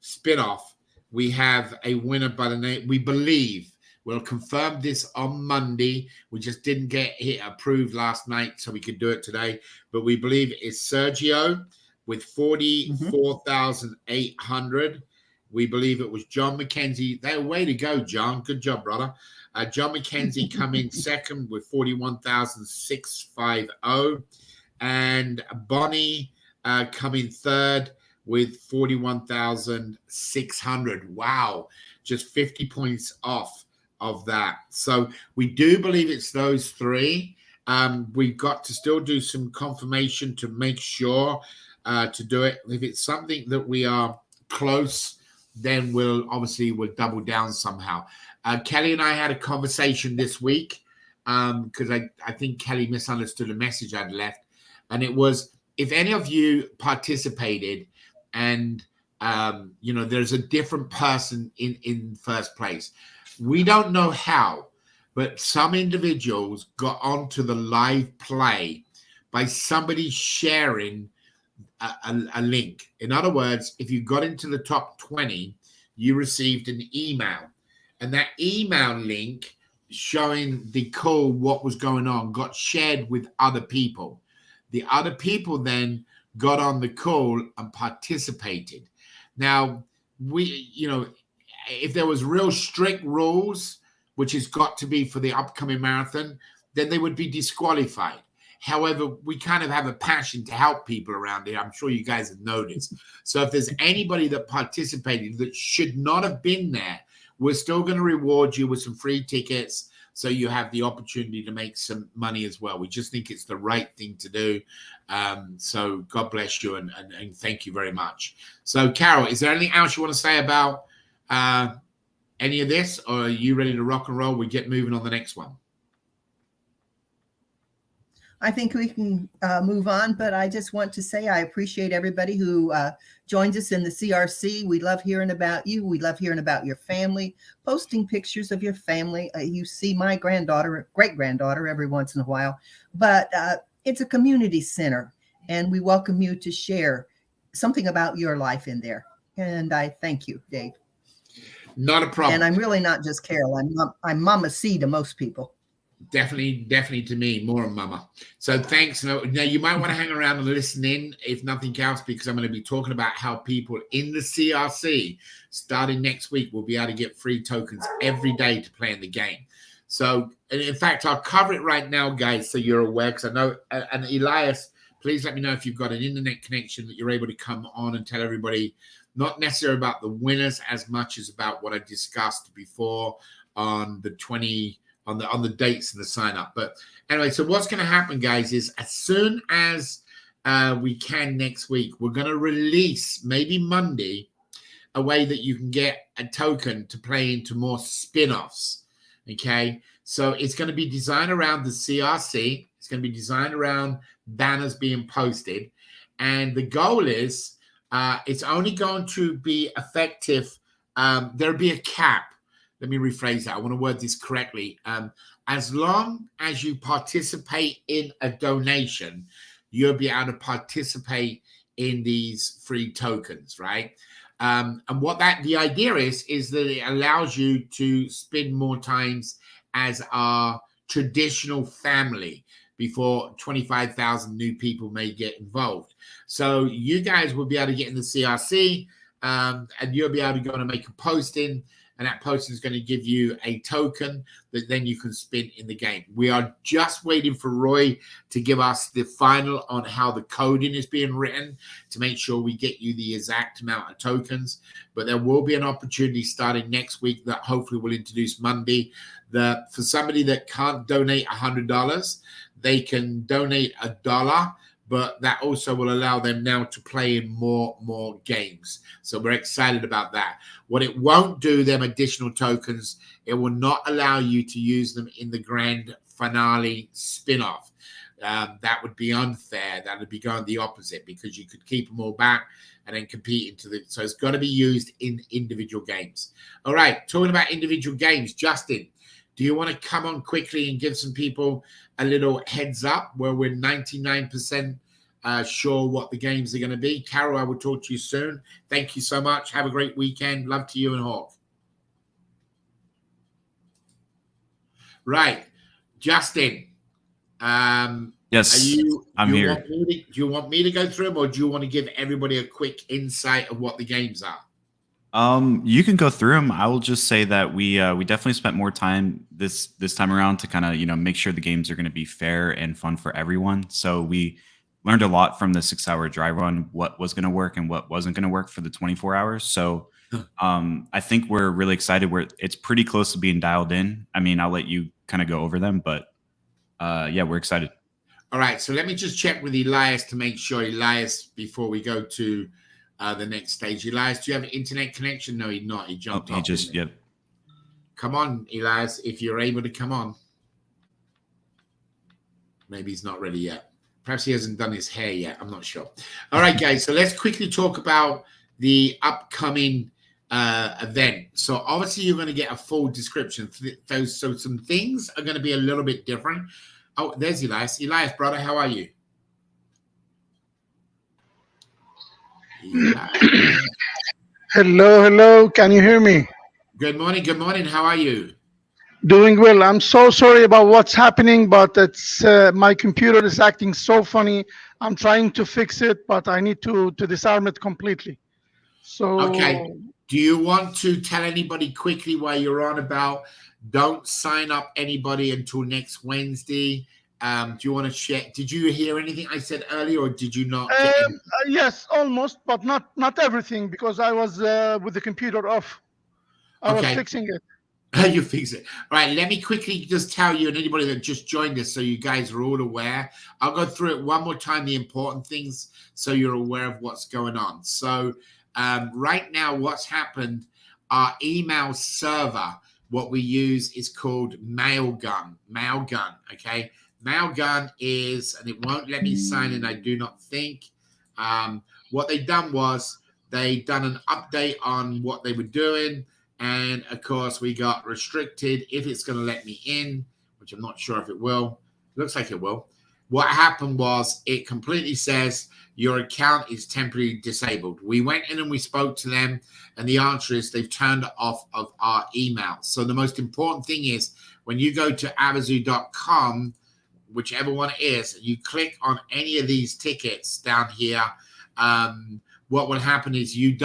Speaker 1: spin-off, we have a winner by the name, we believe. We'll confirm this on Monday. We just didn't get it approved last night, so we could do it today. But we believe it's Sergio with 44,800. We believe it was John McKenzie. Way to go, John. Good job, brother. John McKenzie come in second with 41,650. And Bonnie come in third with 41,600. Wow. Just 50 points off of that. So we do believe it's those three. We've got to still do some confirmation to make sure to do it. If it's something that we are close, then we'll double down somehow. Kelly and I had a conversation this week because I think Kelly misunderstood a message I'd left. And it was, if any of you participated and, there's a different person in first place. We don't know how, but some individuals got onto the live play by somebody sharing a link. In other words, if you got into the top 20, you received an email. And that email link showing the call, what was going on, got shared with other people. The other people then got on the call and participated. Now, if there was real strict rules, which has got to be for the upcoming marathon, then they would be disqualified. However, we kind of have a passion to help people around here. I'm sure you guys have noticed. So if there's anybody that participated that should not have been there, we're still going to reward you with some free tickets so you have the opportunity to make some money as well. We just think it's the right thing to do. So God bless you and thank you very much. So Carol, is there anything else you want to say about any of this, or are you ready to rock and roll? We get moving on the next one.
Speaker 2: I think we can move on, but I just want to say I appreciate everybody who joins us in the CRC. We love hearing about you. We love hearing about your family, posting pictures of your family. You see my great-granddaughter every once in a while, but it's a community center, and we welcome you to share something about your life in there. And I thank you, Dave.
Speaker 1: Not a problem.
Speaker 2: And I'm really not just Carol. I'm Mama C to most people.
Speaker 1: Definitely to me, more on Mama. So thanks. Now you might want to hang around and listen in, if nothing else, because I'm going to be talking about how people in the CRC, starting next week, will be able to get free tokens every day to play in the game. So, and in fact, I'll cover it right now, guys, so you're aware, because I know, and Elias, please let me know if you've got an internet connection that you're able to come on and tell everybody, not necessarily about the winners as much as about what I discussed before on the 20, on the dates and the sign up. But anyway, so what's going to happen, guys, is as soon as we can next week, we're going to release, maybe Monday, a way that you can get a token to play into more spin-offs. Okay, so it's going to be designed around the CRC. It's going to be designed around banners being posted, and the goal is it's only going to be effective. There'll be a cap. Let me rephrase that. I want to word this correctly. I As long as you participate in a donation, you'll be able to participate in these free tokens, right? And what the idea is that it allows you to spend more times as our traditional family before 25,000 new people may get involved. So you guys will be able to get in the CRC, and you'll be able to go and make a posting, and that posting is going to give you a token that then you can spin in the game. We are just waiting for Roy to give us the final on how the coding is being written to make sure we get you the exact amount of tokens. But there will be an opportunity starting next week that hopefully we'll introduce Monday, that for somebody that can't donate $100, they can donate $1, but that also will allow them now to play in more games. So we're excited about that. What it won't do, them additional tokens, it will not allow you to use them in the grand finale spin-off. That would be unfair. That would be going the opposite, because you could keep them all back and then compete into the... So it's got to be used in individual games. All right, talking about individual games, Justin, do you want to come on quickly and give some people a little heads up where we're 99% sure what the games are going to be? Carol, I will talk to you soon. Thank you so much. Have a great weekend. Love to you and Hawk. Right. Justin.
Speaker 4: Yes, I'm here.
Speaker 1: Do you want me to go through them, or do you want to give everybody a quick insight of what the games are?
Speaker 4: You can go through them. I will just say that we definitely spent more time this time around to kind of make sure the games are going to be fair and fun for everyone. So we learned a lot from the 6-hour dry run, what was going to work and what wasn't going to work for the 24 hours. So I think we're really excited. It's pretty close to being dialed in. I mean, I'll let you kind of go over them, but yeah, we're excited.
Speaker 1: All right, so let me just check with Elias to make sure. Elias, before we go to the next stage. Elias, do you have an internet connection? No, he's not. He jumped off.
Speaker 4: Yep.
Speaker 1: Come on, Elias, if you're able to come on. Maybe he's not ready yet. Perhaps he hasn't done his hair yet. I'm not sure. All right, guys, so let's quickly talk about the upcoming event. So obviously you're going to get a full description. So some things are going to be a little bit different. Oh, there's Elias. Elias, brother, how are you?
Speaker 5: Hello. Can you hear me?
Speaker 1: Good morning. How are you?
Speaker 5: Doing well. I'm so sorry about what's happening, but it's my computer is acting so funny. I'm trying to fix it, but I need to disarm it completely. So
Speaker 1: okay. Do you want to tell anybody quickly while you're on about don't sign up anybody until next Wednesday? Do you want to share? Did you hear anything I said earlier, or did you not?
Speaker 5: Yes, almost, but not everything, because I was with the computer off. I was fixing it.
Speaker 1: You fix it. All right, let me quickly just tell you and anybody that just joined us, so you guys are all aware. I'll go through it one more time, the important things, so you're aware of what's going on. So right now, what's happened, our email server, what we use is called Mailgun, okay? Mailgun is, and it won't let me sign in, I do not think. What they done was they done an update on what they were doing. And of course, we got restricted if it's going to let me in, which I'm not sure if it will. Looks like it will. What happened was it completely says your account is temporarily disabled. We went in and we spoke to them, and the answer is they've turned off of our email. So the most important thing is when you go to avazoo.com, whichever one it is, you click on any of these tickets down here. What will happen is you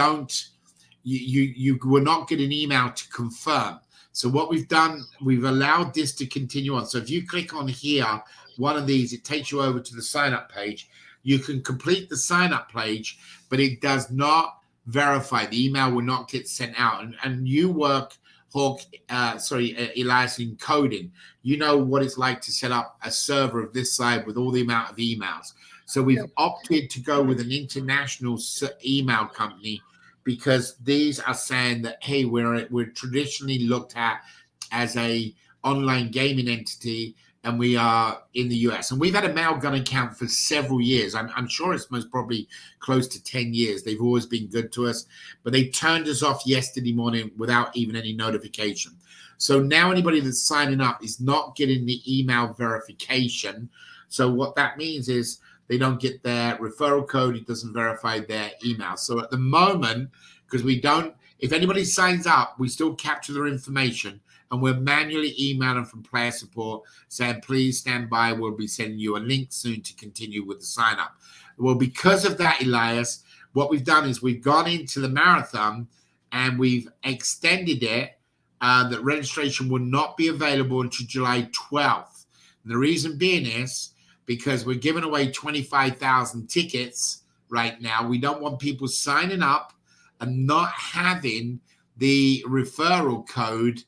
Speaker 1: will not get an email to confirm. So what we've done, we've allowed this to continue on. So if you click on here, one of these, it takes you over to the sign up page. You can complete the sign up page, but it does not verify. The email will not get sent out. And you work, Elias, in coding. You know what it's like to set up a server of this side with all the amount of emails. So we've opted to go with an international email company, because these are saying that, hey, we're traditionally looked at as a online gaming entity, and we are in the US. And we've had a Mailgun account for several years. I'm sure it's most probably close to 10 years. They've always been good to us, but they turned us off yesterday morning without even any notification. So now anybody that's signing up is not getting the email verification. So what that means is they don't get their referral code. It doesn't verify their email. So at the moment, because we don't, if anybody signs up, we still capture their information and we're manually emailing from player support saying, please stand by. We'll be sending you a link soon to continue with the sign up. Well, because of that, Elias, what we've done is we've gone into the marathon and we've extended it that registration will not be available until July 12th. And the reason being is because we're giving away 25,000 tickets right now. We don't want people signing up and not having the referral code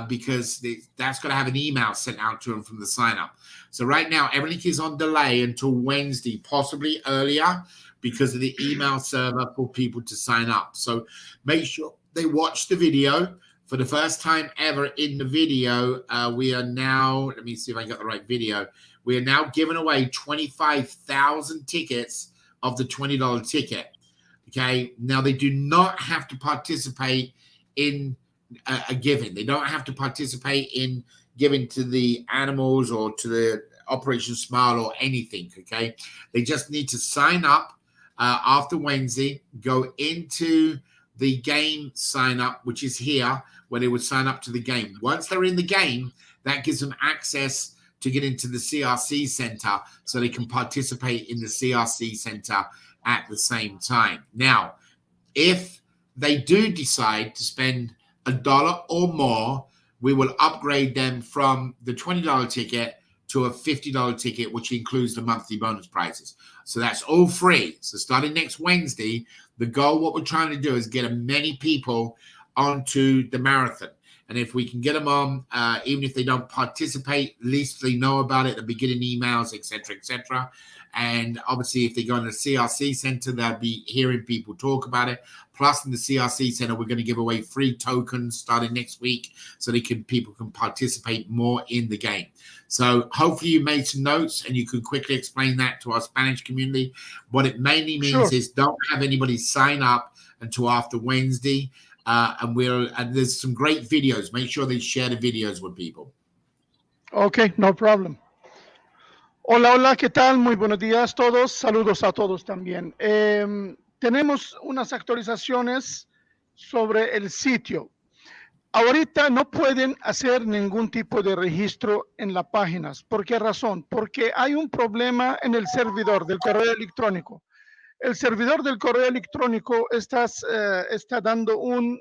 Speaker 1: because that's going to have an email sent out to them from the sign up. So right now, everything is on delay until Wednesday, possibly earlier, because of the email server for people to sign up. So make sure they watch the video. For the first time ever in the video, we are now, let me see if I got the right video. We are now giving away 25,000 tickets of the $20 ticket. Okay. Now they do not have to participate in a giving. They don't have to participate in giving to the animals or to the Operation Smile or anything. Okay. They just need to sign up after Wednesday, go into the game sign up, which is here, where they would sign up to the game. Once they're in the game, that gives them access to get into the CRC center so they can participate in the CRC center at the same time. Now, if they do decide to spend $1 or more, we will upgrade them from the $20 ticket to a $50 ticket, which includes the monthly bonus prizes. So that's all free. So starting next Wednesday, the goal, what we're trying to do is get as many people onto the marathon. And if we can get them on, even if they don't participate, at least they know about it, they'll be getting emails, et cetera, et cetera. And obviously, if they go in the CRC center, they'll be hearing people talk about it. Plus, in the CRC center, we're going to give away free tokens starting next week so people can participate more in the game. So hopefully you made some notes and you could quickly explain that to our Spanish community. What it mainly means is don't have anybody sign up until after Wednesday. And there's some great videos. Make sure they share the videos with people.
Speaker 5: Okay, no problem. Hola, hola, ¿qué tal? Muy buenos días a todos. Saludos a todos también. Tenemos unas actualizaciones sobre el sitio. Ahorita no pueden hacer ningún tipo de registro en las páginas. ¿Por qué razón? Porque hay un problema en el servidor del correo electrónico. El servidor del correo electrónico está dando un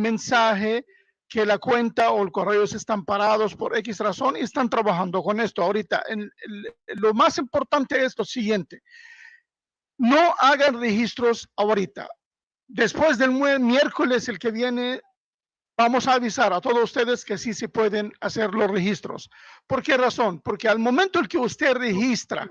Speaker 5: mensaje que la cuenta o el correo están parados por X razón y están trabajando con esto. Ahorita, lo más importante es lo siguiente. No hagan registros ahorita. Después del miércoles, el que viene, vamos a avisar a todos ustedes que sí se pueden hacer los registros. ¿Por qué razón? Porque al momento en que usted registra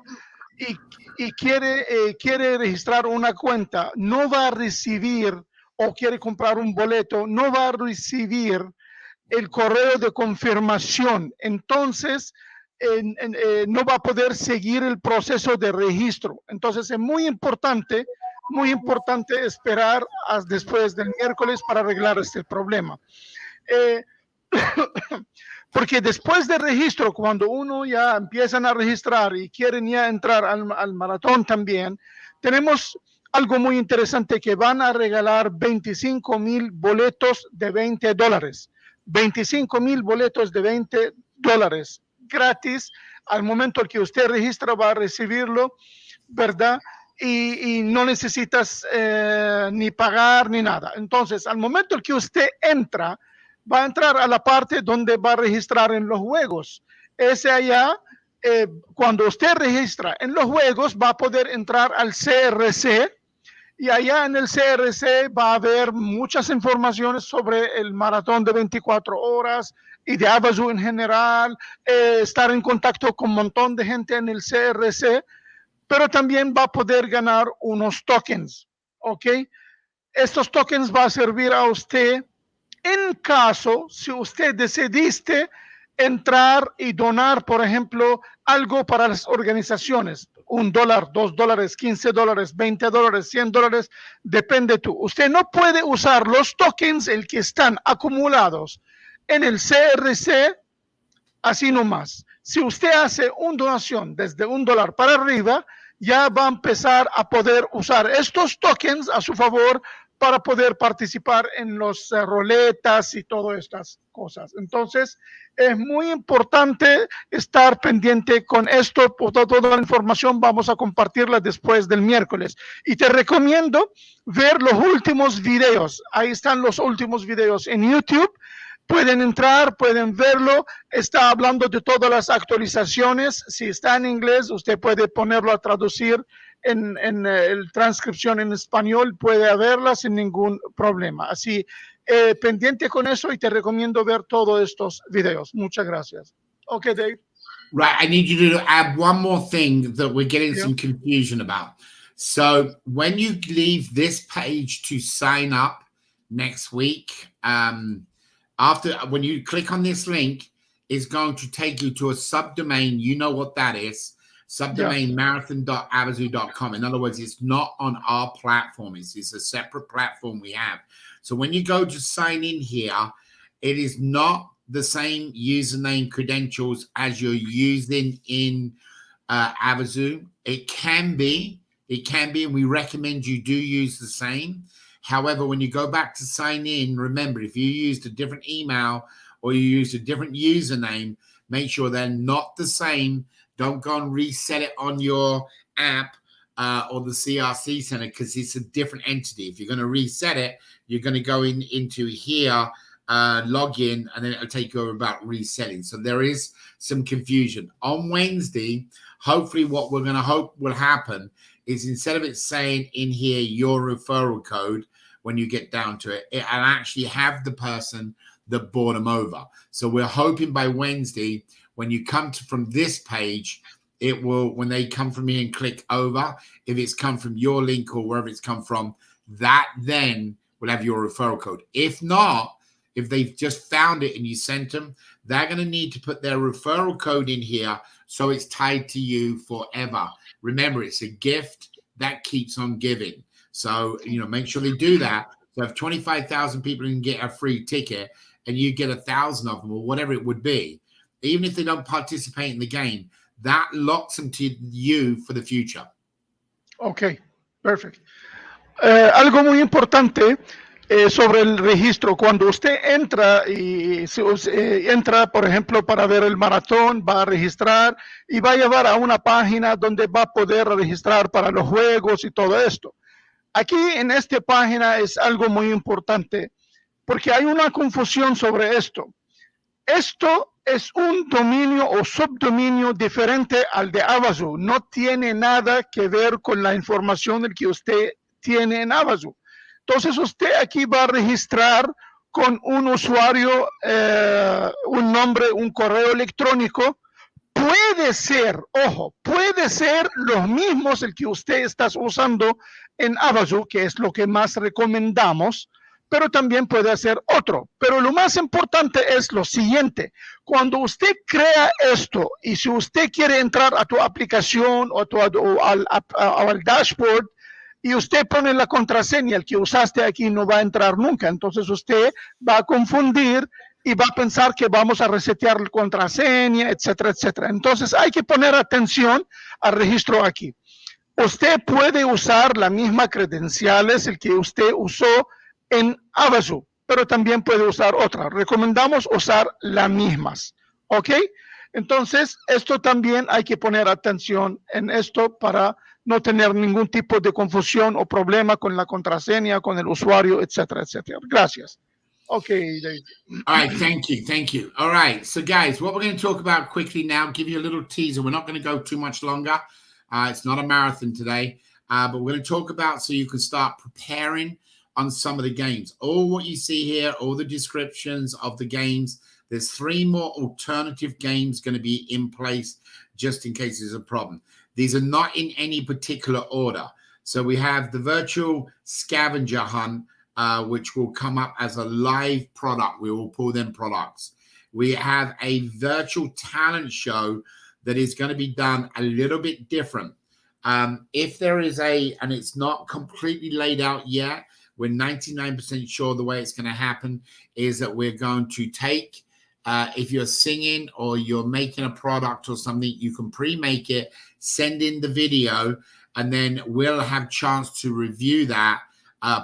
Speaker 5: y quiere registrar una cuenta, no va a recibir o quiere comprar un boleto, no va a recibir el correo de confirmación. Entonces, no va a poder seguir el proceso de registro. Entonces, es muy importante esperar después del miércoles para arreglar este problema. Porque después del registro, cuando uno ya empiezan a registrar y quieren ya entrar al maratón también, tenemos algo muy interesante que van a regalar 25,000 boletos de $20. 25,000 boletos de $20 gratis. Al momento que usted registra va a recibirlo, ¿verdad? Y no necesitas ni pagar ni nada. Entonces, al momento que usted entra, va a entrar a la parte donde va a registrar en los juegos. Ese allá, cuando usted registra en los juegos, va a poder entrar al CRC y allá en el CRC va a haber muchas informaciones sobre el maratón de 24 horas y de Avazoo en general, estar en contacto con un montón de gente en el CRC, pero también va a poder ganar unos tokens, ¿ok? Estos tokens va a servir a usted en caso, si usted decidiste entrar y donar, por ejemplo, algo para las organizaciones, $1, $2, $15, $20, $100, depende tú. Usted no puede usar los tokens, el que están acumulados en el CRC, así nomás. Si usted hace una donación desde $1 para arriba, ya va a empezar a poder usar estos tokens a su favor para poder participar en los roletas y todas estas cosas. Entonces, es muy importante estar pendiente con esto. Toda la información vamos a compartirla después del miércoles. Y te recomiendo ver los últimos videos. Ahí están los últimos videos en YouTube. Pueden entrar, pueden verlo. Está hablando de todas las actualizaciones. Si está en inglés, usted puede ponerlo a traducir en transcripción en español. Puede verla sin ningún problema. Así, pendiente con eso y te recomiendo ver todos estos videos. Muchas gracias. Okay, Dave.
Speaker 1: Right. I need you to add one more thing that we're getting some confusion about. So when you leave this page to sign up next week, when you click on this link, it's going to take you to a subdomain. You know what that is. Subdomain marathon.avazoo.com. In other words, it's not on our platform. It's a separate platform we have. So when you go to sign in here, it is not the same username credentials as you're using in Avazoo. It can be, and we recommend you do use the same. However, when you go back to sign in, remember, if you used a different email or you used a different username, make sure they're not the same. Don't go and reset it on your app or the CRC Center because it's a different entity. If you're going to reset it, you're going to go into here, log in, and then it'll take you over about resetting. So there is some confusion. On Wednesday, hopefully what we're going to hope will happen is instead of it saying in here your referral code when you get down to it, it'll actually have the person that bought them over. So we're hoping by Wednesday, when you come from this page, it will, when they come from here and click over, if it's come from your link or wherever it's come from, that then will have your referral code. If not, if they've just found it and you sent them, they're going to need to put their referral code in here so it's tied to you forever. Remember, it's a gift that keeps on giving. So, make sure they do that. So if 25,000 people can get a free ticket and you get 1,000 of them or whatever it would be, even if they don't participate in the game, that locks them to you for the future.
Speaker 5: Okay, perfect. Algo muy importante sobre el registro. Cuando usted entra y entra, por ejemplo, para ver el maratón, va a registrar y va a llevar a una página donde va a poder registrar para los juegos y todo esto. Aquí en esta página es algo muy importante porque hay una confusión sobre esto. Esto es un dominio o subdominio diferente al de Avazoo. No tiene nada que ver con la información que usted tiene en Avazoo. Entonces usted aquí va a registrar con un usuario, un nombre, un correo electrónico. Puede ser, ojo, puede ser los mismos el que usted está usando en Avazoo, que es lo que más recomendamos, pero también puede ser otro. Pero lo más importante es lo siguiente. Cuando usted crea esto y si usted quiere entrar a tu aplicación o al dashboard y usted pone la contraseña, el que usaste aquí no va a entrar nunca. Entonces usted va a confundir y va a pensar que vamos a resetear la contraseña, etcétera, etcétera. Entonces hay que poner atención al registro aquí. Usted puede usar las mismas credenciales el que usted usó en Avazoo, pero también puede usar otra. Recomendamos usar las mismas, ¿ok? Entonces, esto también hay que poner atención en esto para no tener ningún tipo de confusión o problema con la contraseña, con el usuario, etcétera, etcétera. Gracias. Okay, Dave.
Speaker 1: All right, thank you. All right, so guys, what we're going to talk about quickly now, give you a little teaser. We're not going to go too much longer. It's not a marathon today, but we're going to talk about so you can start preparing on some of the games. All what you see here, all the descriptions of the games, there's 3 more alternative games going to be in place just in case there's a problem. These are not in any particular order. So we have the virtual scavenger hunt, which will come up as a live product. We will pull them products. We have a virtual talent show that is going to be done a little bit different. If there is and it's not completely laid out yet, we're 99% sure the way it's going to happen is that we're going to take, if you're singing or you're making a product or something, you can pre-make it, send in the video, and then we'll have chance to review that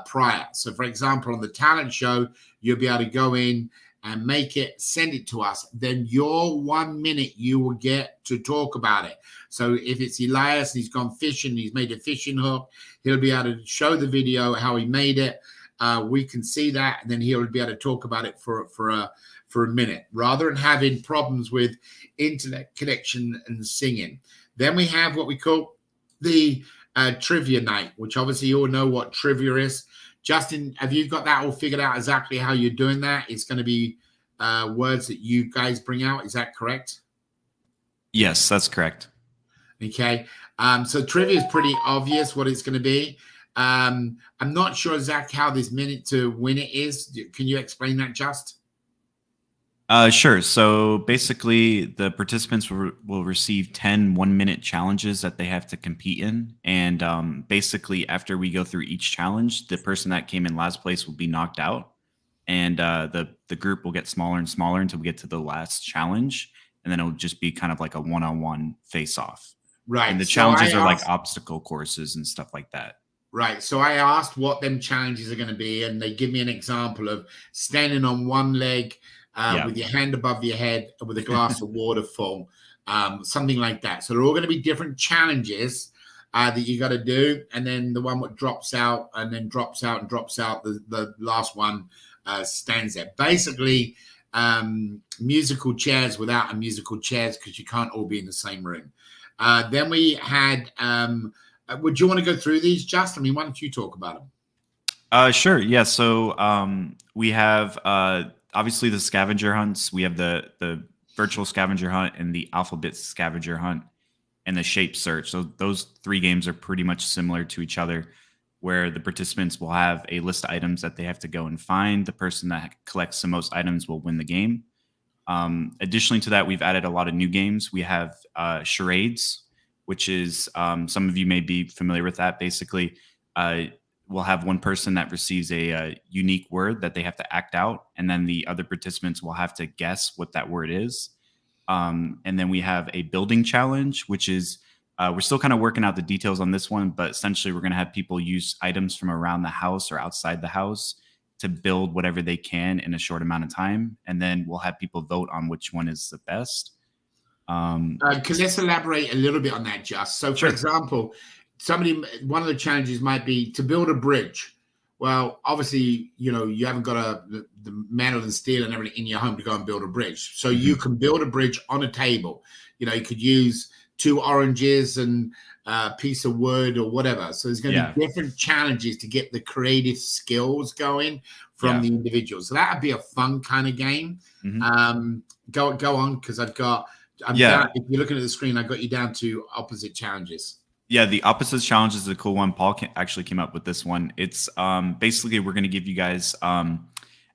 Speaker 1: prior. So, for example, on the talent show, you'll be able to go in and make it, send it to us. Then your 1 minute you will get to talk about it. So if it's Elias and he's gone fishing, he's made a fishing hook, he'll be able to show the video how he made it. We can see that, and then he'll be able to talk about it for a minute, rather than having problems with internet connection and singing. Then we have what we call the trivia night, which obviously you all know what trivia is. Justin, have you got that all figured out exactly how you're doing that? It's going to be words that you guys bring out. Is that correct?
Speaker 4: Yes, that's correct.
Speaker 1: Okay. So trivia is pretty obvious what it's going to be. I'm not sure exactly how this minute to win it is. Can you explain that, Just?
Speaker 4: Sure. So basically, the participants will receive 10 1-minute challenges that they have to compete in. And basically, after we go through each challenge, the person that came in last place will be knocked out. And the group will get smaller and smaller until we get to the last challenge. And then it'll just be kind of like a one-on-one face-off.
Speaker 1: Right.
Speaker 4: And the challenges are like obstacle courses and stuff like that.
Speaker 1: Right. So I asked what them challenges are going to be, and they give me an example of standing on one leg, with your hand above your head with a glass of water full, something like that. So they're all going to be different challenges that you got to do. And then the one that drops out and then drops out and drops out, the last one stands there. Basically, musical chairs without a musical chairs, because you can't all be in the same room. Then we had, would you want to go through these, Just? I mean, why don't you talk about them?
Speaker 4: Sure. Yeah. So we have obviously the scavenger hunts. We have the virtual scavenger hunt and the alphabet scavenger hunt and the shape search. So those 3 games are pretty much similar to each other, where the participants will have a list of items that they have to go and find. The person that collects the most items will win the game. Additionally to that, we've added a lot of new games. We have charades, which is some of you may be familiar with that. Basically, we'll have one person that receives a unique word that they have to act out, and then the other participants will have to guess what that word is. And then we have a building challenge, which is we're still kind of working out the details on this one, but essentially we're going to have people use items from around the house or outside the house to build whatever they can in a short amount of time. And then we'll have people vote on which one is the best.
Speaker 1: Let's elaborate a little bit on that, Just. So, for example, one of the challenges might be to build a bridge. Well, obviously, you haven't got the metal and steel and everything in your home to go and build a bridge. So you can build a bridge on a table. You could use 2 oranges and a piece of wood or whatever. So there's going to be different challenges to get the creative skills going from the individuals. So that would be a fun kind of game. Go on, because I'm down, if you're looking at the screen, I've got you down to opposite challenges.
Speaker 4: Yeah, the opposites challenge is a cool one. Paul actually came up with this one. It's basically we're going to give you guys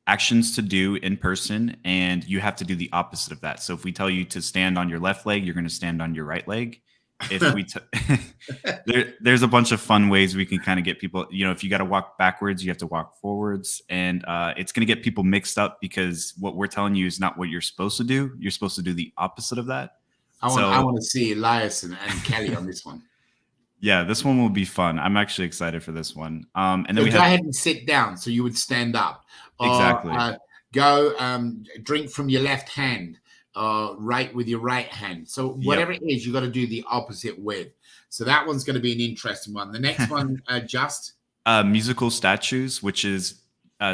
Speaker 4: actions to do in person, and you have to do the opposite of that. So if we tell you to stand on your left leg, you're going to stand on your right leg. If we there's a bunch of fun ways we can kind of get people, if you got to walk backwards, you have to walk forwards, and it's going to get people mixed up because what we're telling you is not what you're supposed to do. You're supposed to do the opposite of that.
Speaker 1: I want to see Elias and Kelly on this one.
Speaker 4: Yeah, this one will be fun. I'm actually excited for this one. And then
Speaker 1: go ahead and sit down, so you would stand up.
Speaker 4: Exactly.
Speaker 1: Go drink from your left hand, right with your right hand. So whatever it is, you got to do the opposite with. So that one's going to be an interesting one. The next one, Just
Speaker 4: musical statues, which is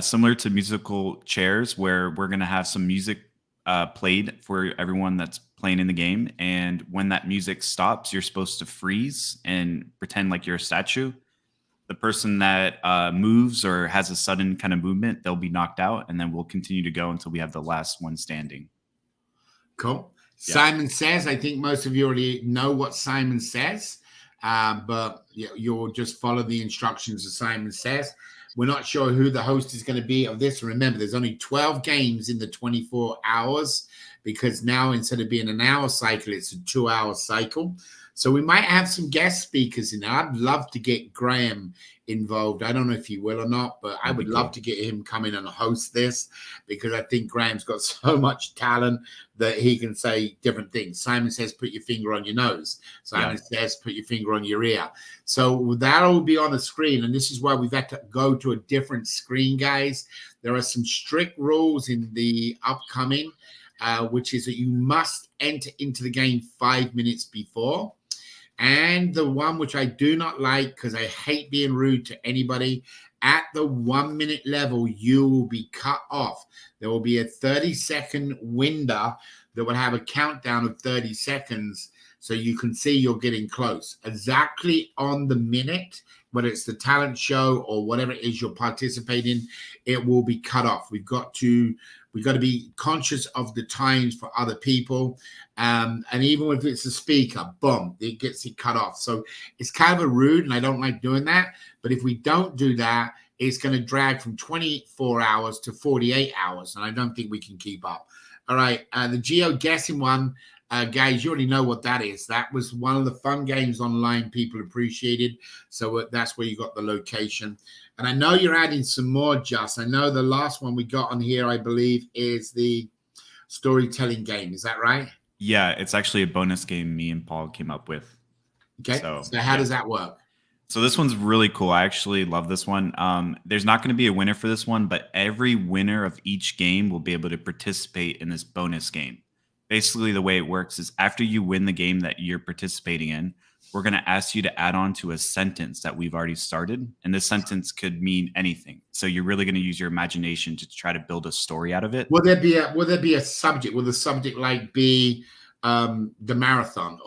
Speaker 4: similar to musical chairs, where we're going to have some music played for everyone that's playing in the game, and when that music stops, you're supposed to freeze and pretend like you're a statue. The person that moves or has a sudden kind of movement, they'll be knocked out, and then we'll continue to go until we have the last one standing.
Speaker 1: Cool. Yeah. Simon Says, I think most of you already know what Simon Says, but you'll just follow the instructions of Simon Says. We're not sure who the host is going to be of this. Remember, there's only 12 games in the 24 hours, because now instead of being an hour cycle, it's a 2-hour cycle. So we might have some guest speakers in there. I'd love to get Graham involved. I don't know if he will or not, but I would love to get him come in and host this, because I think Graham's got so much talent that he can say different things. Simon says, put your finger on your nose. Simon says, put your finger on your ear. So that'll be on the screen. And this is why we've had to go to a different screen, guys. There are some strict rules in the upcoming, which is that you must enter into the game 5 minutes before. And the one which I do not like, because I hate being rude to anybody, at the 1 minute level, you will be cut off. There will be a 30-second window that will have a countdown of 30 seconds. So you can see you're getting close. Exactly on the minute, whether it's the talent show or whatever it is you're participating, it will be cut off. We've got to be conscious of the times for other people. And even if it's a speaker, boom, it gets it cut off. So it's kind of rude, and I don't like doing that. But if we don't do that, it's going to drag from 24 hours to 48 hours. And I don't think we can keep up. All right. The geo-guessing one, guys, you already know what that is. That was one of the fun games online people appreciated. So that's where you got the location. And I know you're adding some more, Just. I know the last one we got on here, I believe, is the storytelling game. Is that right?
Speaker 4: Yeah, it's actually a bonus game me and Paul came up with.
Speaker 1: Okay. So how does that work?
Speaker 4: So this one's really cool. I actually love this one. There's not going to be a winner for this one, but every winner of each game will be able to participate in this bonus game. Basically, the way it works is after you win the game that you're participating in, we're going to ask you to add on to a sentence that we've already started. And this sentence could mean anything. So you're really going to use your imagination to try to build a story out of it.
Speaker 1: Will there be a subject? Will the subject like be the marathon,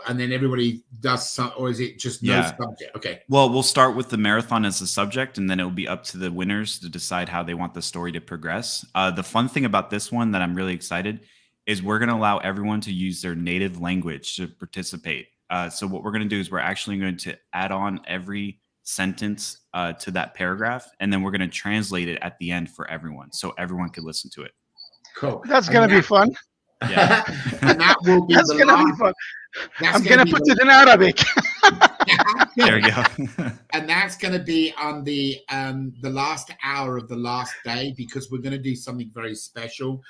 Speaker 1: and then everybody does some, or is it just no subject? Okay.
Speaker 4: Well, we'll start with the marathon as the subject, and then it'll be up to the winners to decide how they want the story to progress. The fun thing about this one that I'm really excited is we're going to allow everyone to use their native language to participate. So what we're going to do is we're actually going to add on every sentence to that paragraph, and then we're going to translate it at the end for everyone, so everyone can listen to it.
Speaker 1: Cool.
Speaker 5: That's going to be fun.
Speaker 4: Yeah.
Speaker 1: And that will be
Speaker 5: That's going to be fun. I'm going to put it in Arabic.
Speaker 4: There we go.
Speaker 1: And that's going to be on the last hour of the last day, because we're going to do something very special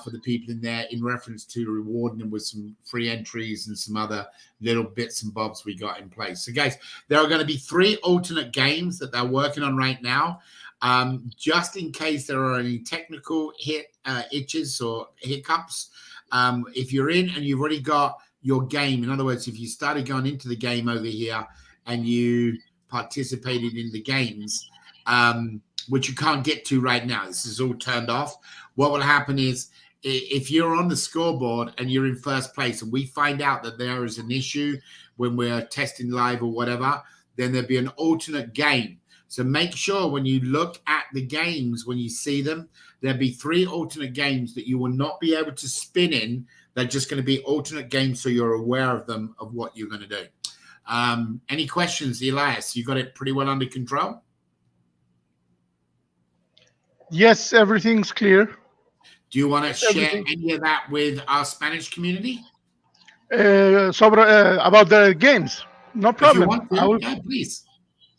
Speaker 1: for the people in there in reference to rewarding them with some free entries and some other little bits and bobs we got in place. So, guys, there are going to be 3 alternate games that they're working on right now. Just in case there are any technical itches or hiccups, if you're in and you've already got your game, in other words, if you started going into the game over here and you participated in the games, which you can't get to right now, this is all turned off. What will happen is, if you're on the scoreboard and you're in first place and we find out that there is an issue when we're testing live or whatever, then there'll be an alternate game. So make sure when you look at the games, when you see them, there'll be 3 alternate games that you will not be able to spin in. They're just going to be alternate games, so you're aware of them, of what you're going to do. Any questions, Elias? You got it pretty well under control?
Speaker 5: Yes, everything's clear.
Speaker 1: Do you want to share any of that with our Spanish community?
Speaker 5: About the games. No problem.
Speaker 1: If you want to, yeah, please.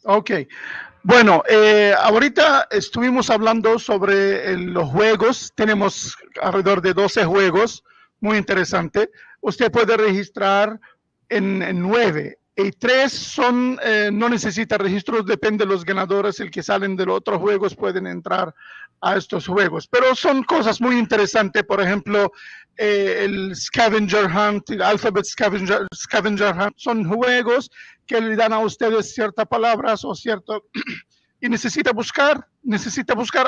Speaker 5: Ok. Bueno, ahorita estuvimos hablando sobre los juegos. Tenemos alrededor de 12 juegos. Muy interesante. Usted puede registrar en 9. Y 3 son, no necesita registros, depende de los ganadores. El que salen de los otros juegos pueden entrar a estos juegos. Pero son cosas muy interesantes. Por ejemplo, el Scavenger Hunt, el Alphabet Scavenger Hunt, son juegos que le dan a ustedes ciertas palabras o cierto... y necesita buscar,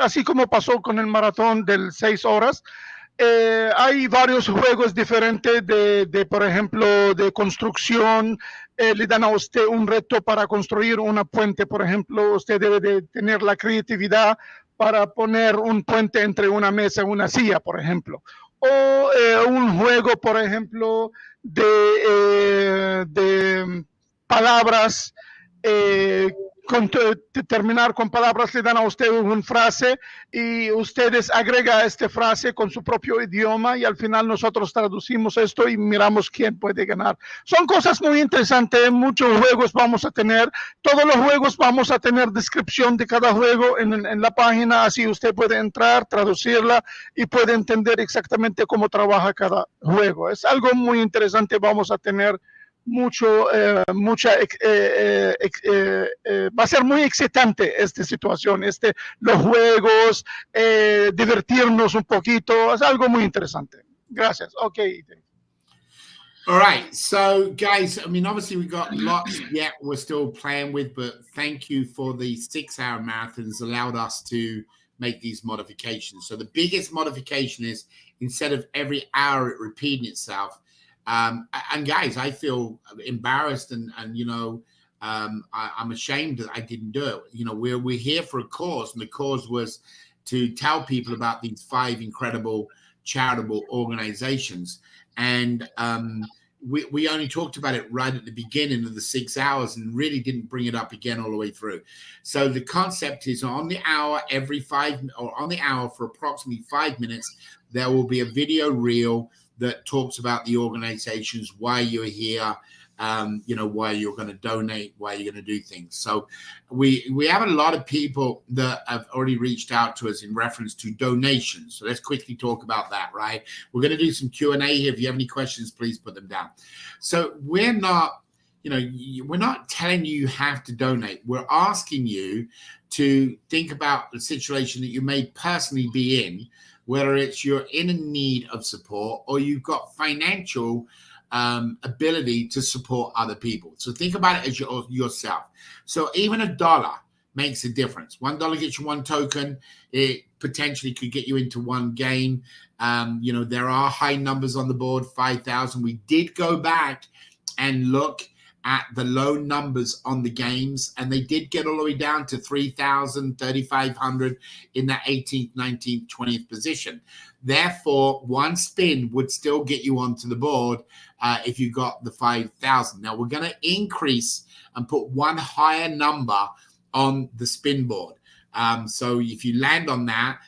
Speaker 5: así como pasó con el maratón de 6 horas. Hay varios juegos diferentes de, por ejemplo, de construcción. Le dan a usted un reto para construir una puente, por ejemplo. Usted debe de tener la creatividad para poner un puente entre una mesa y una silla, por ejemplo. O un juego, por ejemplo, de palabras terminar con palabras, le dan a ustedes una frase y ustedes agregan esta frase con su propio idioma y al final nosotros traducimos esto y miramos quién puede ganar. Son cosas muy interesantes, muchos juegos vamos a tener, todos los juegos vamos a tener descripción de cada juego en la página, así usted puede entrar, traducirla y puede entender exactamente cómo trabaja cada juego. Es algo muy interesante, vamos a tener va a ser muy excitante esta situación, los juegos, divertirnos un poquito, es algo muy interesante. Gracias. Okay.
Speaker 1: All right. So, guys, I mean, obviously we got lots yet we're still playing with, but thank you for the 6-hour marathons allowed us to make these modifications. So the biggest modification is instead of every hour it repeating itself, and guys, I feel embarrassed and you know, I'm ashamed that I didn't do it. You know, we're here for a cause, and the cause was to tell people about these 5 incredible charitable organizations. And we only talked about it right at the beginning of the 6 hours and really didn't bring it up again all the way through. So the concept is on the hour on the hour for approximately 5 minutes, there will be a video reel that talks about the organizations, why you're here, you know, why you're going to donate, why you're going to do things. So we have a lot of people that have already reached out to us in reference to donations. So let's quickly talk about that, right? We're going to do some Q&A here. If you have any questions, please put them down. So we're not, you know, we're not telling you have to donate. We're asking you to think about the situation that you may personally be in, whether it's you're in a need of support or you've got financial ability to support other people. So think about it as yourself. So even $1 makes a difference. $1 gets you 1 token. It potentially could get you into 1 game. You know, there are high numbers on the board, 5,000. We did go back and look at the low numbers on the games, and they did get all the way down to 3,000, 3,500 in that 18th, 19th, 20th position. Therefore, 1 spin would still get you onto the board if you got the 5,000. Now, we're going to increase and put 1 higher number on the spin board. So if you land on that,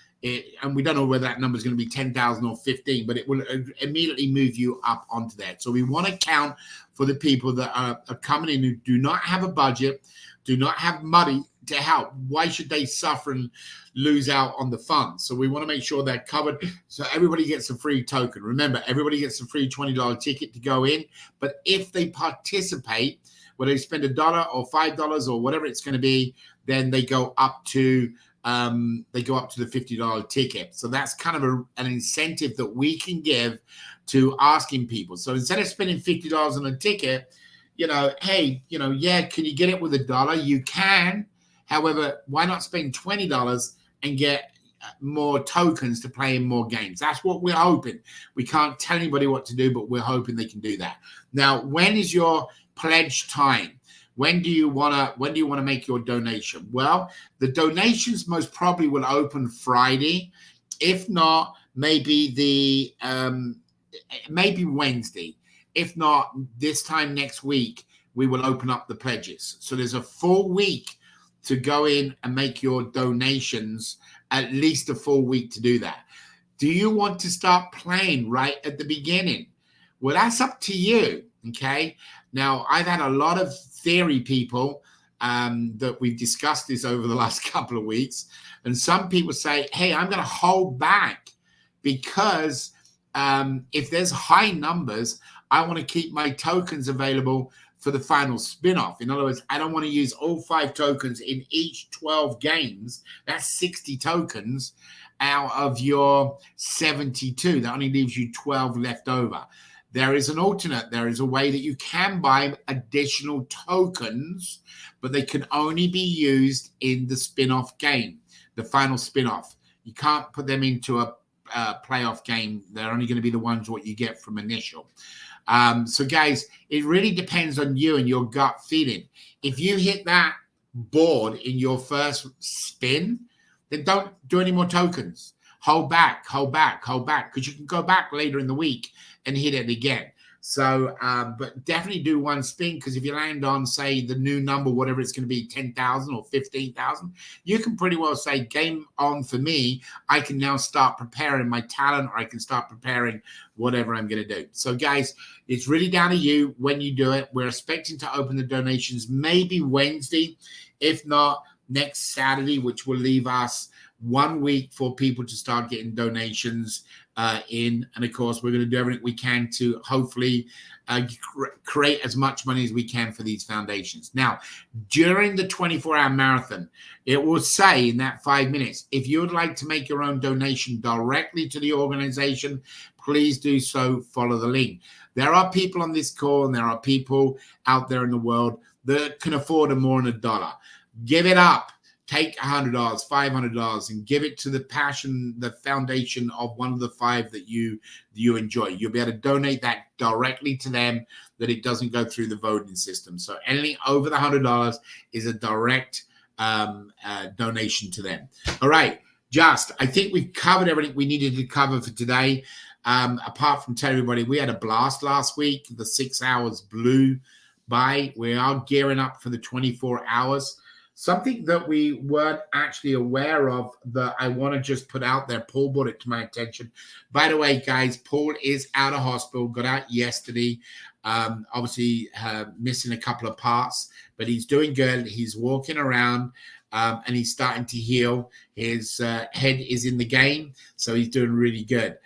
Speaker 1: and we don't know whether that number is going to be 10,000 or 15, but it will immediately move you up onto that. So we want to count for the people that are coming in who do not have a budget, do not have money to help. Why should they suffer and lose out on the funds? So we want to make sure they're covered. So everybody gets a free token. Remember, everybody gets a free $20 ticket to go in. But if they participate, whether they spend $1 or $5 or whatever it's going to be, then they go up to the $50 ticket. So that's kind of an incentive that we can give to asking people. So instead of spending $50 on a ticket, you know, hey, you know, yeah, can you get it with $1? You can. However, why not spend $20 and get more tokens to play in more games? That's what we're hoping. We can't tell anybody what to do, but we're hoping they can do that. Now, when is your pledge time? When do you want to make your donation? Well, the donations most probably will open Friday. If not, maybe maybe Wednesday. If not, this time next week, we will open up the pledges. So there's a full week to go in and make your donations, at least a full week to do that. Do you want to start playing right at the beginning? Well, that's up to you, okay? Now, I've had a lot of theory people that we've discussed this over the last couple of weeks, and some people say, hey, I'm going to hold back because if there's high numbers, I want to keep my tokens available for the final spin-off. In other words, I don't want to use all 5 tokens in each 12 games. That's 60 tokens out of your 72. That only leaves you 12 left over. There is an alternate. There is a way that you can buy additional tokens, but they can only be used in the spin-off game, the final spin-off. You can't put them into a playoff game. They're only going to be the ones what you get from initial. So guys, it really depends on you and your gut feeling. If you hit that board in your first spin, then don't do any more tokens. Hold back, because you can go back later in the week and hit it again. So, but definitely do one spin, because if you land on, say, the new number, whatever it's going to be, 10,000 or 15,000, you can pretty well say, game on for me. I can now start preparing my talent, or I can start preparing whatever I'm going to do. So, guys, it's really down to you when you do it. We're expecting to open the donations maybe Wednesday, if not next Saturday, which will leave us 1 week for people to start getting donations in. And of course, we're going to do everything we can to hopefully create as much money as we can for these foundations. Now, during the 24-hour marathon, it will say in that 5 minutes, if you would like to make your own donation directly to the organization, please do so. Follow the link. There are people on this call, and there are people out there in the world that can afford more than $1. Give it up. Take $100, $500, and give it to the foundation of one of the 5 that you enjoy. You'll be able to donate that directly to them, that it doesn't go through the voting system. So anything over the $100 is a direct donation to them. All right, I think we've covered everything we needed to cover for today. Apart from telling everybody, we had a blast last week. The 6 hours blew by. We are gearing up for the 24 hours. Something that we weren't actually aware of that I want to just put out there. Paul brought it to my attention. By the way, guys, Paul is out of hospital, got out yesterday. Obviously missing a couple of parts, but he's doing good. He's walking around and he's starting to heal. His head is in the game, so he's doing really good.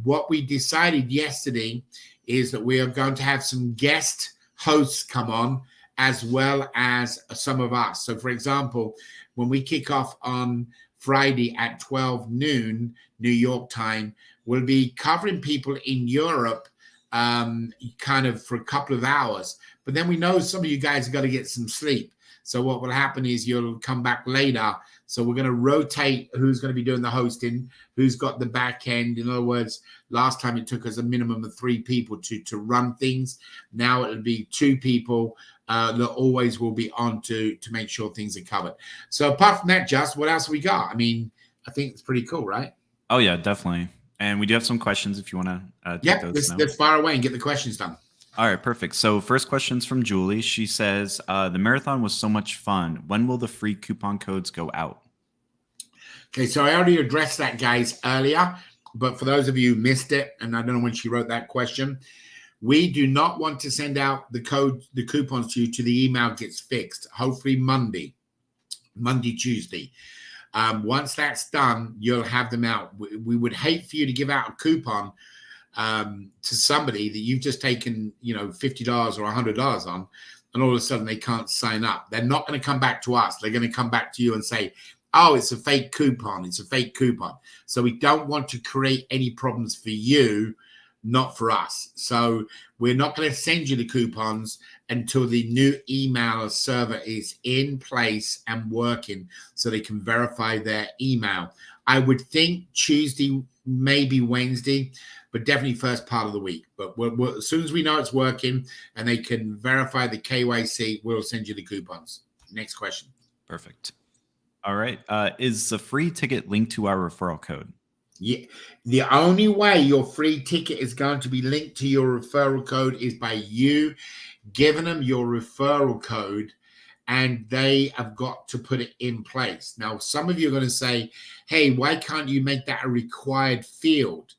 Speaker 1: What we decided yesterday is that we are going to have some guest hosts come on, as well as some of us. So, for example, when we kick off on Friday at 12 noon, New York time, we'll be covering people in Europe kind of for a couple of hours. But then we know some of you guys have got to get some sleep. So what will happen is you'll come back later. So we're going to rotate who's going to be doing the hosting, who's got the back end. In other words, last time it took us a minimum of 3 people to run things. Now it'll be 2 people that always will be on to make sure things are covered. So apart from that, what else have we got? I mean, I think it's pretty cool, right?
Speaker 4: Oh, yeah, definitely. And we do have some questions if you want to take those.
Speaker 1: Let's fire away and get the questions done.
Speaker 4: All right, perfect. So first question's from Julie. She says, the marathon was so much fun. When will the free coupon codes go out?
Speaker 1: Okay, so I already addressed that, guys, earlier. But for those of you who missed it, and I don't know when she wrote that question, we do not want to send out the coupons to you till the email gets fixed. Hopefully Monday, Tuesday. Once that's done, you'll have them out. We would hate for you to give out a coupon to somebody that you've just taken, $50 or $100 on, and all of a sudden they can't sign up. They're not going to come back to us. They're going to come back to you and say, oh, it's a fake coupon. It's a fake coupon. So we don't want to create any problems for you, not for us. So we're not going to send you the coupons until the new email server is in place and working so they can verify their email. I would think Tuesday, maybe Wednesday, but definitely first part of the week. But as soon as we know it's working and they can verify the KYC, we'll send you the coupons. Next question.
Speaker 4: Perfect. All right. Is the free ticket linked to our referral code?
Speaker 1: Yeah. The only way your free ticket is going to be linked to your referral code is by you giving them your referral code, and they have got to put it in place. Now, some of you are going to say, hey, why can't you make that a required field?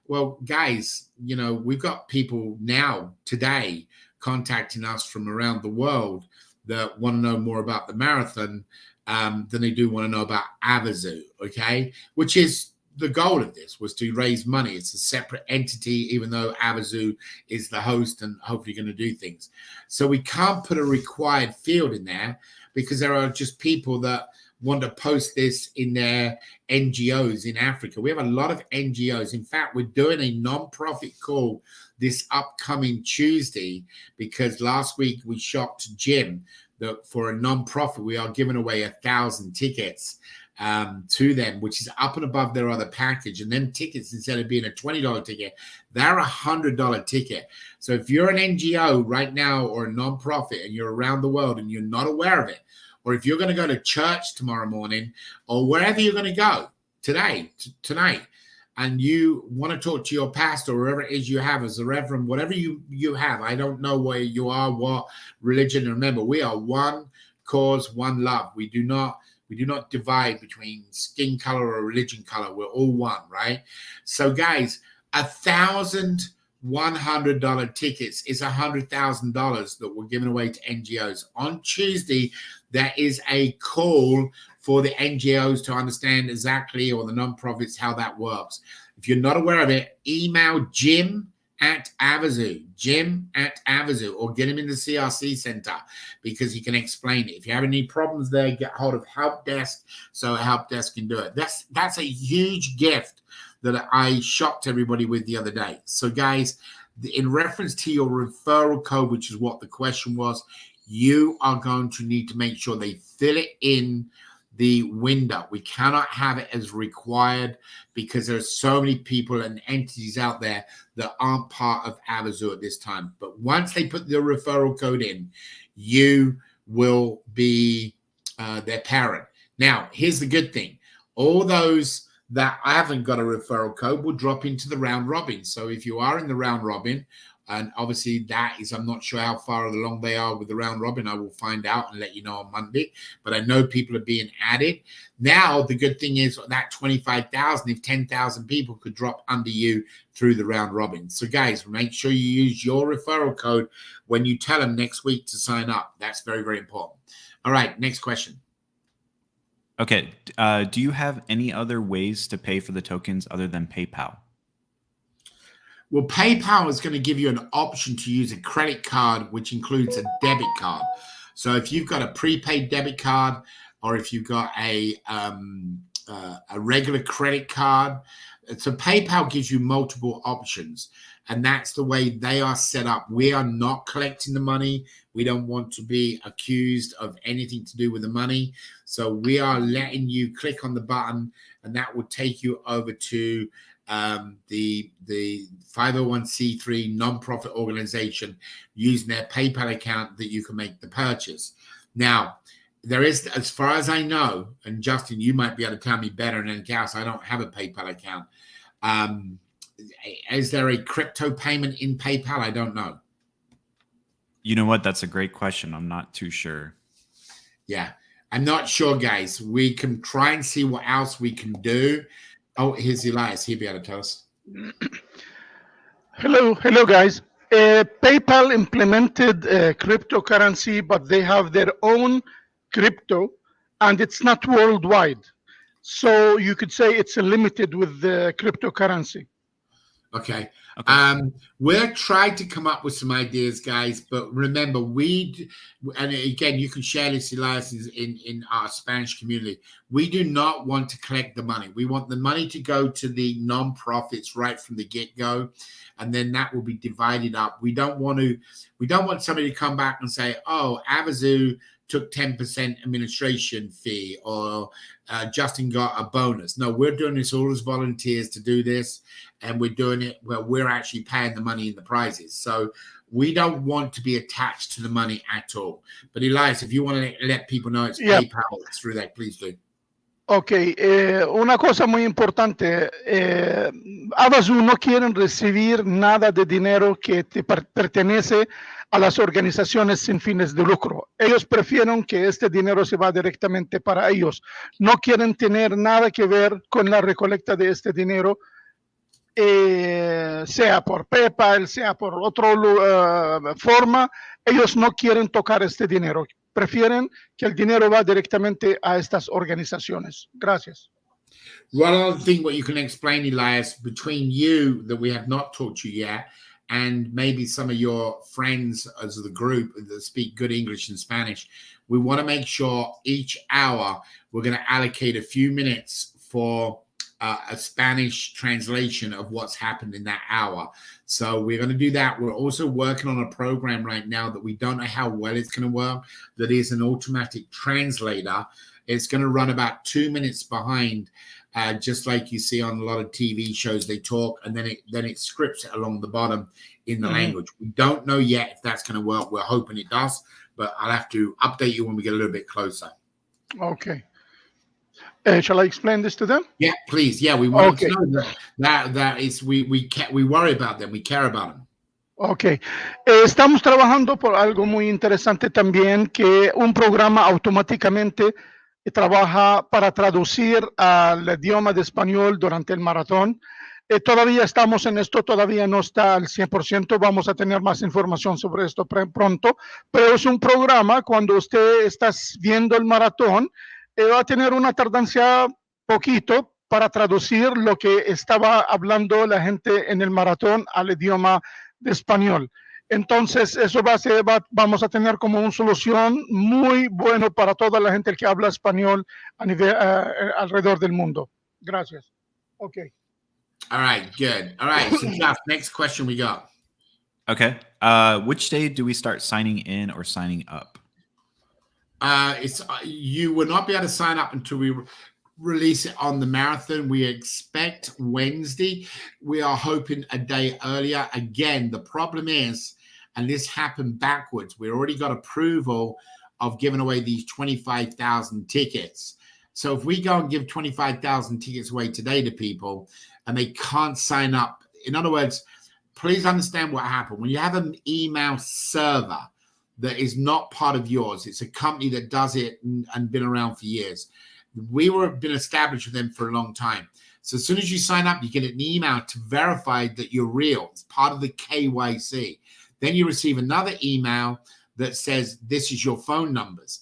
Speaker 1: Well, guys, we've got people now today contacting us from around the world that want to know more about the marathon than they do want to know about Avazoo, okay? Which is the goal of this, was to raise money. It's a separate entity, even though Avazoo is the host and hopefully going to do things. So we can't put a required field in there because there are just people that want to post this in their NGOs in Africa. We have a lot of NGOs. In fact, we're doing a non-profit call this upcoming Tuesday because last week we shocked Jim that for a non-profit, we are giving away 1,000 tickets to them, which is up and above their other package. And them tickets, instead of being a $20 ticket, they're a $100 ticket. So if you're an NGO right now or a non-profit and you're around the world and you're not aware of it, or if you're going to go to church tomorrow morning or wherever you're going to go tonight, and you want to talk to your pastor, wherever it is you have as a reverend, whatever you have, I don't know where you are, what religion. Remember, we are one cause, one love. We do not divide between skin color or religion color. We're all one, right? So guys, $1,100 tickets is $100,000 that we're giving away to NGOs. On Tuesday, there is a call for the NGOs to understand exactly, or the nonprofits, how that works. If you're not aware of it, email Jim@Avazoo, or get him in the CRC center because he can explain it. If you have any problems there, get hold of Help Desk so Help Desk can do it. That's a huge gift that I shocked everybody with the other day. So guys, in reference to your referral code, which is what the question was, you are going to need to make sure they fill it in the window. We cannot have it as required because there's so many people and entities out there that aren't part of Avazoo at this time. But once they put the referral code in, you will be their parent. Now, here's the good thing. All those that haven't got a referral code will drop into the round robin. So if you are in the round robin, and obviously that is, I'm not sure how far along they are with the round robin. I will find out and let you know on Monday. But I know people are being added. Now, the good thing is that 25,000, if 10,000 people could drop under you through the round robin. So guys, make sure you use your referral code when you tell them next week to sign up. That's very, very important. All right, next question.
Speaker 4: Okay. Do you have any other ways to pay for the tokens other than PayPal?
Speaker 1: Well, PayPal is going to give you an option to use a credit card, which includes a debit card. So if you've got a prepaid debit card, or if you've got a regular credit card, so PayPal gives you multiple options, and that's the way they are set up. We are not collecting the money. We don't want to be accused of anything to do with the money. So we are letting you click on the button, and that will take you over to the 501c3 nonprofit organization using their PayPal account that you can make the purchase. Now, there is, as far as I know, and Justin, you might be able to tell me better than anything else, I don't have a PayPal account. Is there a crypto payment in PayPal? I don't know.
Speaker 4: You know what? That's a great question. I'm not too sure.
Speaker 1: Yeah, I'm not sure, guys. We can try and see what else we can do. Oh, here's Elias. He'll be able to tell us.
Speaker 5: Hello, guys. PayPal implemented cryptocurrency, but they have their own crypto, and it's not worldwide. So you could say it's limited with the cryptocurrency.
Speaker 1: Okay. We're trying to come up with some ideas, guys, but remember, and again, you can share this, Elias, in our Spanish community. We do not want to collect the money. We want the money to go to the nonprofits right from the get-go, and then that will be divided up. We don't want somebody to come back and say, oh, Avazoo took 10% administration fee, or Justin got a bonus. No, we're doing this all as volunteers to do this, and we're doing it where we're actually paying the money in the prizes. So we don't want to be attached to the money at all. But Elias, if you want to let people know it's PayPal through that, please do.
Speaker 5: Ok, una cosa muy importante, Avazoo no quieren recibir nada de dinero que te pertenece a las organizaciones sin fines de lucro. Ellos prefieren que este dinero se va directamente para ellos. No quieren tener nada que ver con la recolecta de este dinero, sea por PayPal, sea por otra forma. Ellos no quieren tocar este dinero. Prefieren que el dinero va directamente a estas organizaciones. Gracias.
Speaker 1: One other thing what you can explain, Elias, between you that we have not taught you yet, and maybe some of your friends as the group that speak good English and Spanish, we want to make sure each hour we're going to allocate a few minutes for a Spanish translation of what's happened in that hour. So we're going to do that. We're also working on a program right now that we don't know how well it's going to work. That is an automatic translator. It's going to run about 2 minutes behind, just like you see on a lot of TV shows. They talk and then it scripts it along the bottom in the language. We don't know yet if that's going to work. We're hoping it does, but I'll have to update you when we get a little bit closer.
Speaker 5: Okay. Shall I explain this to them?
Speaker 1: Yeah, please. Yeah, we want
Speaker 5: Okay.
Speaker 1: them to know that is we worry about them. We care about them.
Speaker 5: Ok, estamos trabajando por algo muy interesante también, que un programa automáticamente trabaja para traducir al idioma de español durante el maratón. Todavía estamos en esto, todavía no está al 100%, vamos a tener más información sobre esto pronto, pero es un programa, cuando usted está viendo el maratón, va a tener una tardancia poquito para traducir lo que estaba hablando la gente en el maratón al idioma de español. Entonces, eso vamos a tener como una solución muy bueno para toda la gente que habla español alrededor del mundo. Gracias. Okay.
Speaker 1: All right, good. All right, so Jeff, next question we got.
Speaker 4: Okay. Which day do we start signing in or signing up?
Speaker 1: It's you will not be able to sign up until we release it on the marathon. We expect Wednesday. We are hoping a day earlier. Again, the problem is, and this happened backwards, we already got approval of giving away these 25,000 tickets. So if we go and give 25,000 tickets away today to people and they can't sign up, in other words, please understand what happened. When you have an email server that is not part of yours, it's a company that does it and been around for years. We been established with them for a long time. So as soon as you sign up, you get an email to verify that you're real. It's part of the KYC. Then you receive another email that says, this is your phone numbers.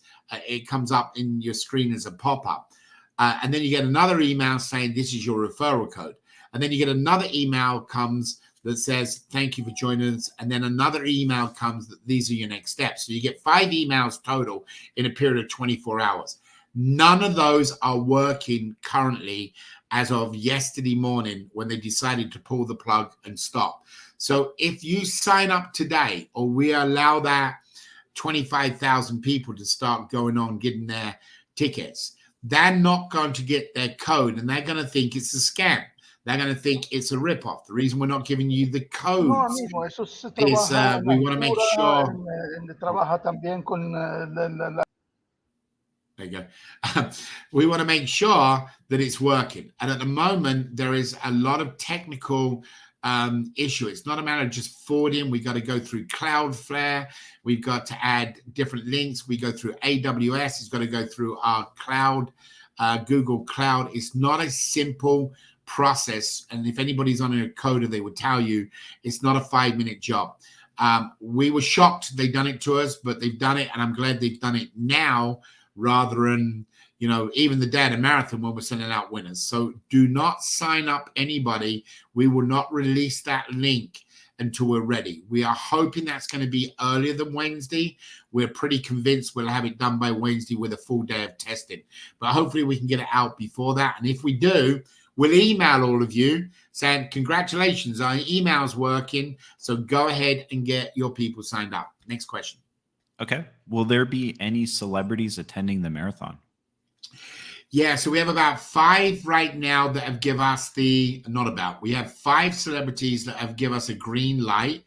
Speaker 1: It comes up in your screen as a pop-up. And then you get another email saying, this is your referral code. And then you get another email comes that says, thank you for joining us. And then another email comes that these are your next steps. So you get 5 emails total in a period of 24 hours. None of those are working currently as of yesterday morning when they decided to pull the plug and stop. So if you sign up today, or we allow that 25,000 people to start going on getting their tickets, they're not going to get their code and they're going to think it's a scam. They're going to think it's a ripoff. The reason we're not giving you the codes
Speaker 5: No, amigo, eso se
Speaker 1: is
Speaker 5: trabaja
Speaker 1: we want to make sure.
Speaker 5: Trabaja también con
Speaker 1: There you go. We want to make sure that it's working. And at the moment, there is a lot of technical issue. It's not a matter of just forwarding. We got to go through Cloudflare. We've got to add different links. We go through AWS. It's got to go through our cloud, Google Cloud. It's not a simple process. And if anybody's on a coder, they would tell you it's not a 5-minute job. We were shocked they've done it to us, but they've done it. And I'm glad they've done it now rather than, even the day of the marathon when we're sending out winners. So do not sign up anybody. We will not release that link until we're ready. We are hoping that's going to be earlier than Wednesday. We're pretty convinced we'll have it done by Wednesday with a full day of testing. But hopefully we can get it out before that. And if we do, we'll email all of you saying, congratulations, our email's working. So go ahead and get your people signed up. Next question.
Speaker 4: Okay. Will there be any celebrities attending the marathon?
Speaker 1: Yeah, so we have about 5 right now that have give us we have 5 celebrities that have give us a green light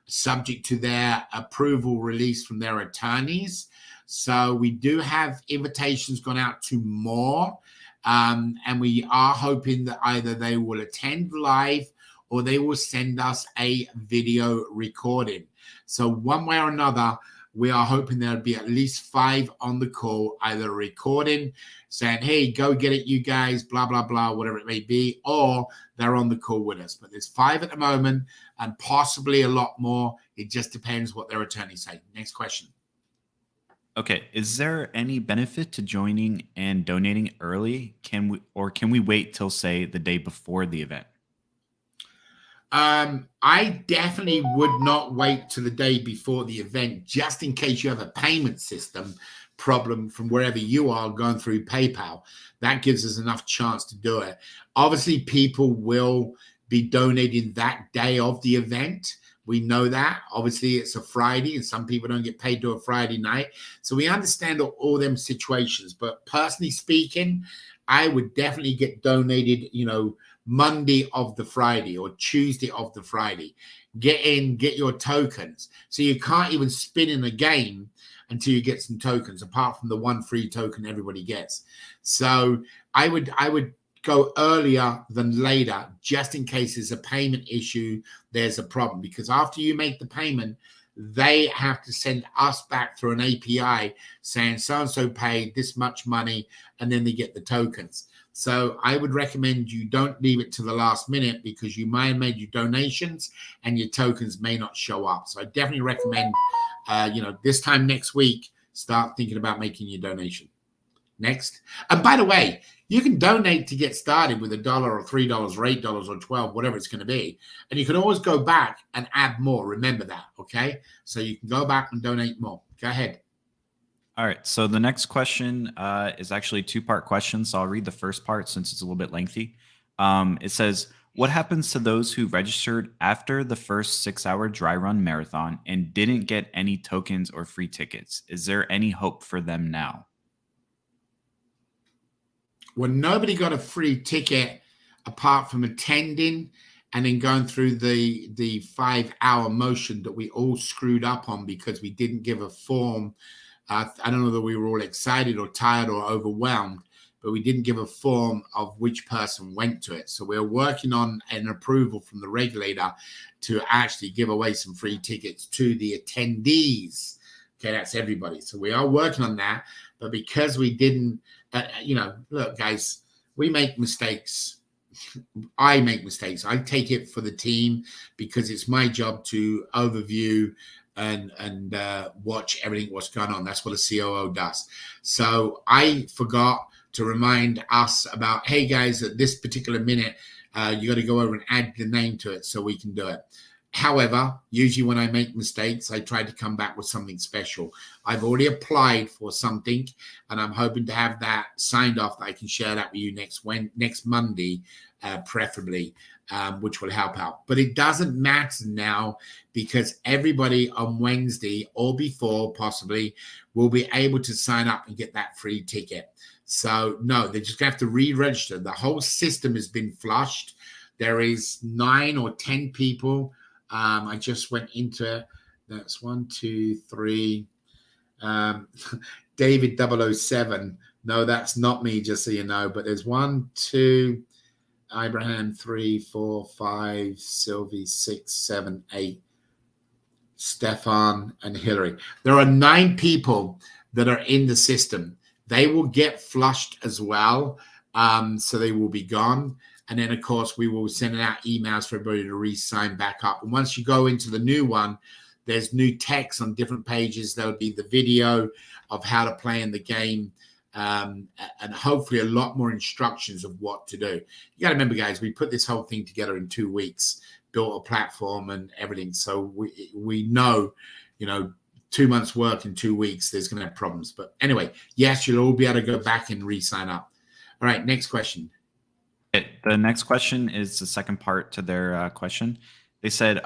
Speaker 1: subject to their approval release from their attorneys. So we do have invitations gone out to more. And we are hoping that either they will attend live or they will send us a video recording. So one way or another, we are hoping there'll be at least 5 on the call, either recording, saying, hey, go get it, you guys, blah, blah, blah, whatever it may be, or they're on the call with us. But there's 5 at the moment and possibly a lot more. It just depends what their attorneys say. Next question.
Speaker 4: Okay. Is there any benefit to joining and donating early? Can we wait till, say, the day before the event?
Speaker 1: I definitely would not wait till the day before the event, just in case you have a payment system problem from wherever you are going through PayPal. That gives us enough chance to do it. Obviously, people will be donating that day of the event. We know that. Obviously, it's a Friday, and some people don't get paid to a Friday night. So we understand all them situations. But personally speaking, I would definitely get donated, Monday of the Friday or Tuesday of the Friday. Get in, get your tokens. So you can't even spin in a game until you get some tokens, apart from the one free token everybody gets. So I would go earlier than later, just in case there's a payment issue, there's a problem. Because after you make the payment, they have to send us back through an API saying so-and-so paid this much money, and then they get the tokens. So I would recommend you don't leave it to the last minute, because you may have made your donations and your tokens may not show up. So I definitely recommend, this time next week, start thinking about making your donation. Next. And by the way, you can donate to get started with $1 or $3 or $8 or $12, whatever it's going to be. And you can always go back and add more. Remember that, okay? So you can go back and donate more. Go ahead.
Speaker 4: All right. So the next question is actually a two-part question. So I'll read the first part since it's a little bit lengthy. It says, what happens to those who registered after the first 6-hour dry run marathon and didn't get any tokens or free tickets? Is there any hope for them now?
Speaker 1: Well, nobody got a free ticket apart from attending and then going through the 5-hour motion that we all screwed up on because we didn't give a form. I don't know whether we were all excited or tired or overwhelmed, but we didn't give a form of which person went to it. So we're working on an approval from the regulator to actually give away some free tickets to the attendees. Okay, that's everybody. So we are working on that. But because we didn't, look, guys, we make mistakes. I make mistakes. I take it for the team because it's my job to overview and watch everything what's going on. That's what a COO does. So I forgot to remind us about, hey guys, at this particular minute, you got to go over and add the name to it so we can do it. However, usually when I make mistakes, I try to come back with something special. I've already applied for something, and I'm hoping to have that signed off that I can share that with you next Monday, preferably, which will help out. But it doesn't matter now because everybody on Wednesday or before possibly will be able to sign up and get that free ticket. So no, they're just going to have to re-register. The whole system has been flushed. There is 9 or 10 people. I just went into, that's 1, 2, 3. David 007. No, that's not me, just so you know. But there's 1, 2, Abraham 3, 4, 5, Sylvie 6, 7, 8, Stefan and Hillary. There are 9 people that are in the system. They will get flushed as well. So they will be gone. And then, of course, we will send out emails for everybody to re-sign back up. And once you go into the new one, there's new text on different pages. There'll be the video of how to play in the game and hopefully a lot more instructions of what to do. You got to remember, guys, we put this whole thing together in 2 weeks, built a platform and everything. So we know, 2 months work in 2 weeks, there's going to have problems. But anyway, yes, you'll all be able to go back and re-sign up. All right, next question.
Speaker 4: The next question is the second part to their question. They said,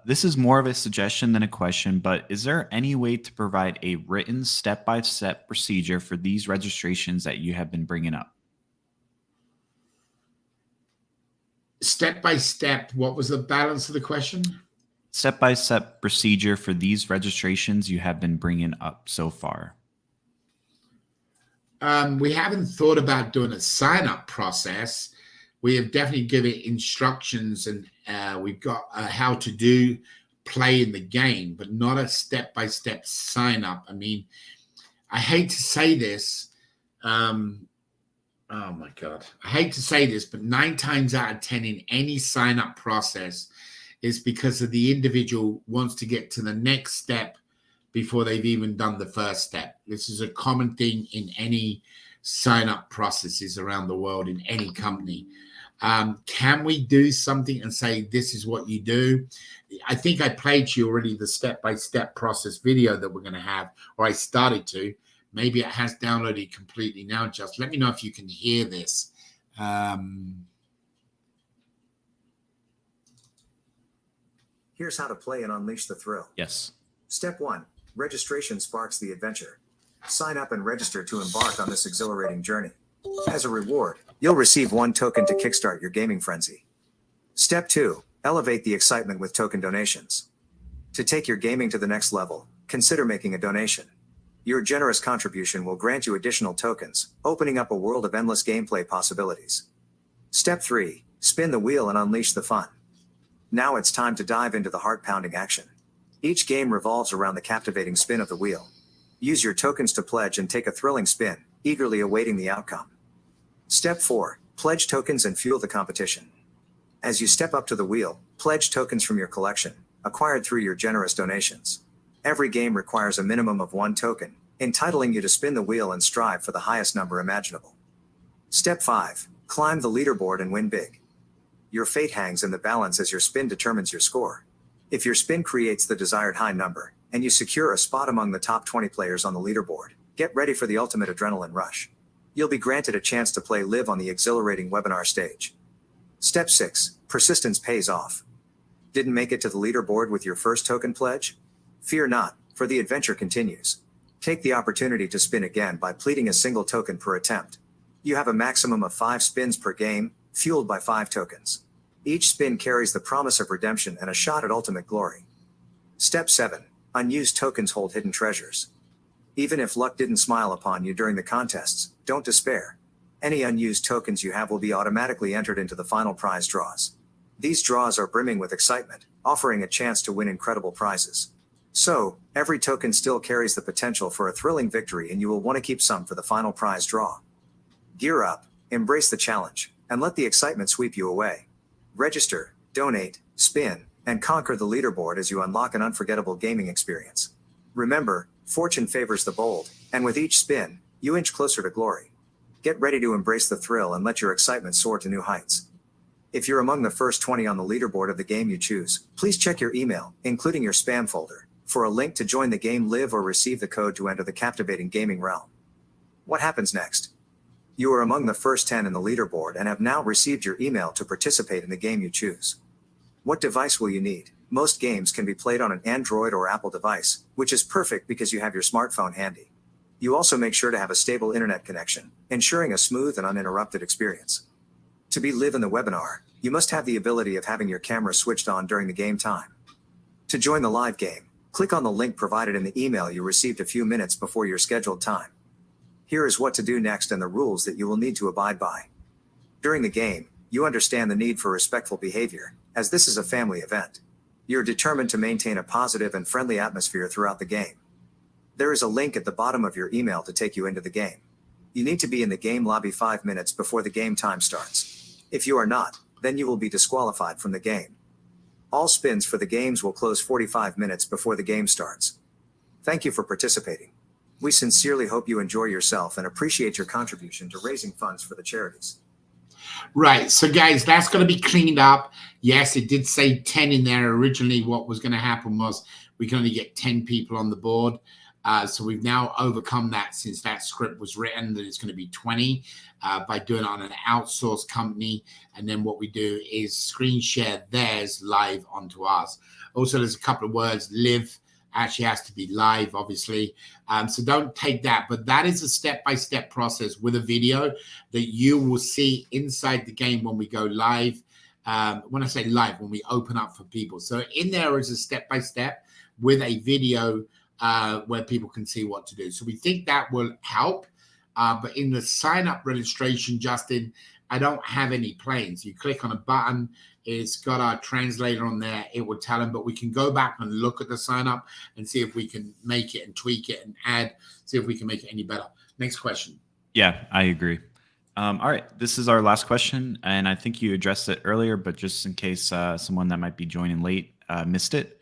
Speaker 4: this is more of a suggestion than a question, but is there any way to provide a written step-by-step procedure for these registrations that you have been bringing up?
Speaker 1: Step-by-step, what was the balance of the question?
Speaker 4: Step-by-step procedure for these registrations you have been bringing up so far.
Speaker 1: We haven't thought about doing a sign-up process. We have definitely given instructions and we've got how to do play in the game, but not a step-by-step sign-up. I mean, I hate to say this. Oh my God. I hate to say this, but 9 times out of 10 in any sign-up process is because of the individual wants to get to the next step before they've even done the first step. This is a common thing in any sign-up processes around the world in any company. Can we do something and say, this is what you do? I think I played to you already the step-by-step process video that we're going to have, or I started to. Maybe it has downloaded completely now. Just let me know if you can hear this.
Speaker 3: Here's how to play and unleash the thrill.
Speaker 4: Yes.
Speaker 3: Step 1. Registration sparks the adventure. Sign up and register to embark on this exhilarating journey. As a reward, you'll receive 1 token to kickstart your gaming frenzy. Step 2. Elevate the excitement with token donations. To take your gaming to the next level, consider making a donation. Your generous contribution will grant you additional tokens, opening up a world of endless gameplay possibilities. Step 3. Spin the wheel and unleash the fun. Now it's time to dive into the heart-pounding action. Each game revolves around the captivating spin of the wheel. Use your tokens to pledge and take a thrilling spin, eagerly awaiting the outcome. Step 4. Pledge tokens and fuel the competition. As you step up to the wheel, pledge tokens from your collection, acquired through your generous donations. Every game requires a minimum of 1 token, entitling you to spin the wheel and strive for the highest number imaginable. Step 5. Climb the leaderboard and win big. Your fate hangs in the balance as your spin determines your score. If your spin creates the desired high number, and you secure a spot among the top 20 players on the leaderboard, get ready for the ultimate adrenaline rush. You'll be granted a chance to play live on the exhilarating webinar stage. Step 6. Persistence pays off. Didn't make it to the leaderboard with your first token pledge? Fear not, for the adventure continues. Take the opportunity to spin again by pleading a single token per attempt. You have a maximum of 5 spins per game, fueled by 5 tokens. Each spin carries the promise of redemption and a shot at ultimate glory. Step 7. Unused tokens hold hidden treasures. Even if luck didn't smile upon you during the contests, don't despair. Any unused tokens you have will be automatically entered into the final prize draws. These draws are brimming with excitement, offering a chance to win incredible prizes. So, every token still carries the potential for a thrilling victory, and you will want to keep some for the final prize draw. Gear up, embrace the challenge, and let the excitement sweep you away. Register, donate, spin, and conquer the leaderboard as you unlock an unforgettable gaming experience. Remember, fortune favors the bold, and with each spin, you inch closer to glory. Get ready to embrace the thrill and let your excitement soar to new heights. If you're among the first 20 on the leaderboard of the game you choose, please check your email, including your spam folder, for a link to join the game live or receive the code to enter the captivating gaming realm. What happens next? You are among the first 10 in the leaderboard and have now received your email to participate in the game you choose. What device will you need? Most games can be played on an Android or Apple device, which is perfect because you have your smartphone handy. You also make sure to have a stable internet connection, ensuring a smooth and uninterrupted experience. To be live in the webinar, you must have the ability of having your camera switched on during the game time. To join the live game, click on the link provided in the email you received a few minutes before your scheduled time. Here is what to do next and the rules that you will need to abide by. During the game, you understand the need for respectful behavior, as this is a family event. You're determined to maintain a positive and friendly atmosphere throughout the game. There is a link at the bottom of your email to take you into the game. You need to be in the game lobby 5 minutes before the game time starts. If you are not, then you will be disqualified from the game. All spins for the games will close 45 minutes before the game starts. Thank you for participating. We sincerely hope you enjoy yourself and appreciate your contribution to raising funds for the charities.
Speaker 1: Right. So, guys, that's going to be cleaned up. Yes, it did say 10 in there. Originally, what was going to happen was we can only get 10 people on the board. So we've now overcome that since that script was written, that it's going to be 20 by doing it on an outsourced company. And then what we do is screen share theirs live onto ours. Also, there's a couple of words. Live actually has to be live, obviously. So don't take that. But that is a step-by-step process with a video that you will see inside the game when we go live. When I say live, when we open up for people. So in there is a step-by-step with a video where people can see what to do. So we think that will help. But in the sign-up registration, Justin, I don't have any planes. You click on a button. It's got our translator on there. It will tell them, but we can go back and look at the sign-up and see if we can make it and tweak it and add, see if we can make it any better. Next question.
Speaker 4: Yeah, I agree. All right, this is our last question, and I think you addressed it earlier, but just in case someone that might be joining late missed it.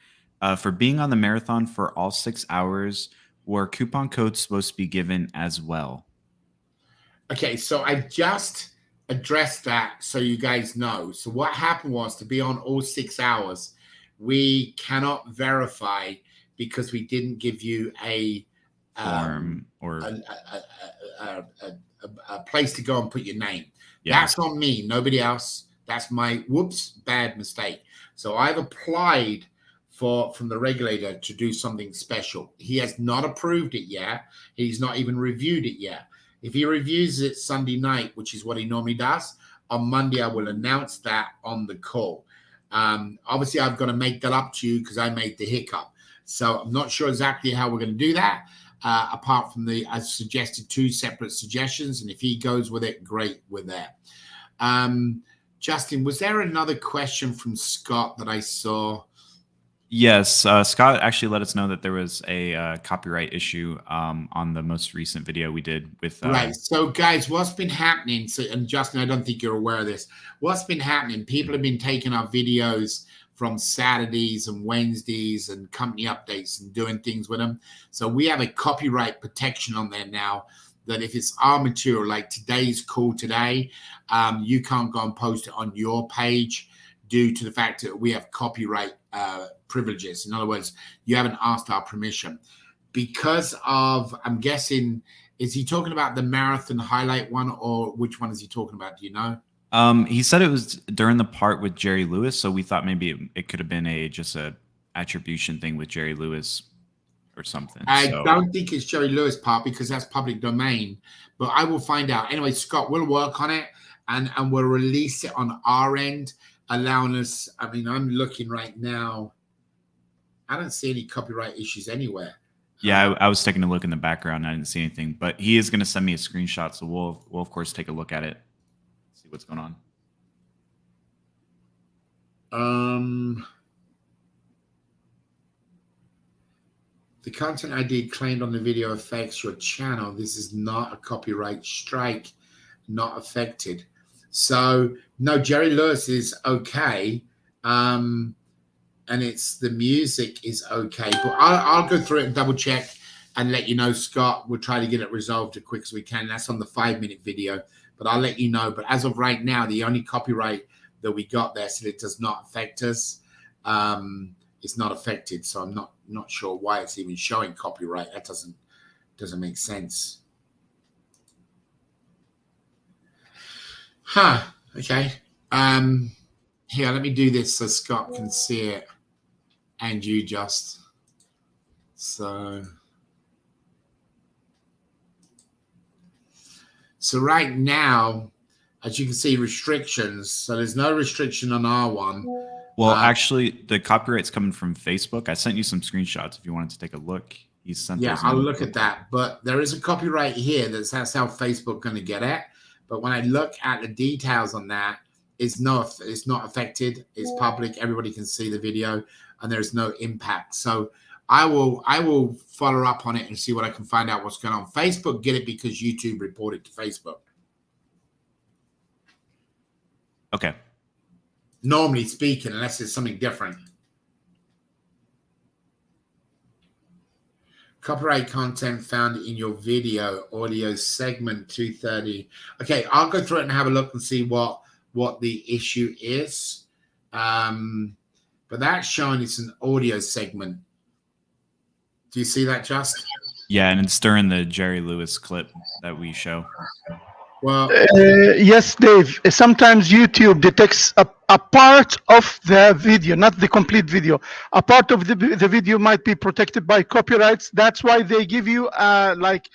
Speaker 4: For being on the marathon for all 6 hours, were coupon codes supposed to be given as well?
Speaker 1: Okay, so I just addressed that so you guys know. So what happened was, to be on all 6 hours, we cannot verify because we didn't give you a
Speaker 4: Form or
Speaker 1: a place to go and put your name.
Speaker 4: Yeah.
Speaker 1: That's on me, nobody else. That's my bad mistake. So I've applied from the regulator to do something special. He has not approved it yet. He's not even reviewed it yet. If he reviews it Sunday night, which is what he normally does, on Monday I will announce that on the call. Obviously, I've got to make that up to you because I made the hiccup. So I'm not sure exactly how we're going to do that. apart from I suggested 2 separate suggestions, and if he goes with it, great, we're there. Justin, was there another question from Scott that I saw?
Speaker 4: Yes, Scott actually let us know that there was a copyright issue on the most recent video we did with.
Speaker 1: Right. So, guys, what's been happening? So, and Justin, I don't think you're aware of this. What's been happening? People have been taking our videos from Saturdays and Wednesdays and company updates and doing things with them. So we have a copyright protection on there now that if it's our material, like today's call today, you can't go and post it on your page due to the fact that we have copyright privileges. In other words, you haven't asked our permission. Because of, I'm guessing, is he talking about the marathon highlight one, or which one is he talking about? Do you know?
Speaker 4: He said it was during the part with Jerry Lewis, so we thought maybe it could have been just a attribution thing with Jerry Lewis or something.
Speaker 1: I don't think it's Jerry Lewis part because that's public domain, but I will find out. Anyway, Scott, we'll work on it and we'll release it on our end, allowing us. I mean, I'm looking right now. I don't see any copyright issues anywhere.
Speaker 4: Yeah, I was taking a look in the background. I didn't see anything, but he is going to send me a screenshot, so we'll of course take a look at it. What's going on?
Speaker 1: The content ID claimed on the video affects your channel. This is not a copyright strike, not affected. So no, Jerry Lewis is okay. And it's the music is okay. But I'll go through it and double check and let you know, Scott. We'll try to get it resolved as quick as we can. That's on the 5-minute video. But I'll let you know. But as of right now, the only copyright that we got there said it does not affect us. It's not affected, so I'm not sure why it's even showing copyright. That doesn't make sense. Huh. Okay. Here, let me do this so Scott can see it, and you just So right now, as you can see, restrictions. So there's no restriction on our one.
Speaker 4: Well, actually, the copyright's coming from Facebook. I sent you some screenshots if you wanted to take a look. He sent.
Speaker 1: Yeah, I'll look at that. But there is a copyright here. That's how Facebook going to get it. But when I look at the details on that, it's not affected. It's public. Everybody can see the video, and there's no impact. So I will follow up on it and see what I can find out what's going on. Facebook get it because YouTube reported to Facebook.
Speaker 4: Okay.
Speaker 1: Normally speaking, unless it's something different. Copyright content found in your video audio segment 230. Okay, I'll go through it and have a look and see what the issue is. But that's showing it's an audio segment. Do you see that, Just?
Speaker 4: Yeah, and it's during the Jerry Lewis clip that we show.
Speaker 1: Well,
Speaker 5: yes, Dave. Sometimes YouTube detects a part of the video, not the complete video. A part of the video might be protected by copyrights. That's why they give you like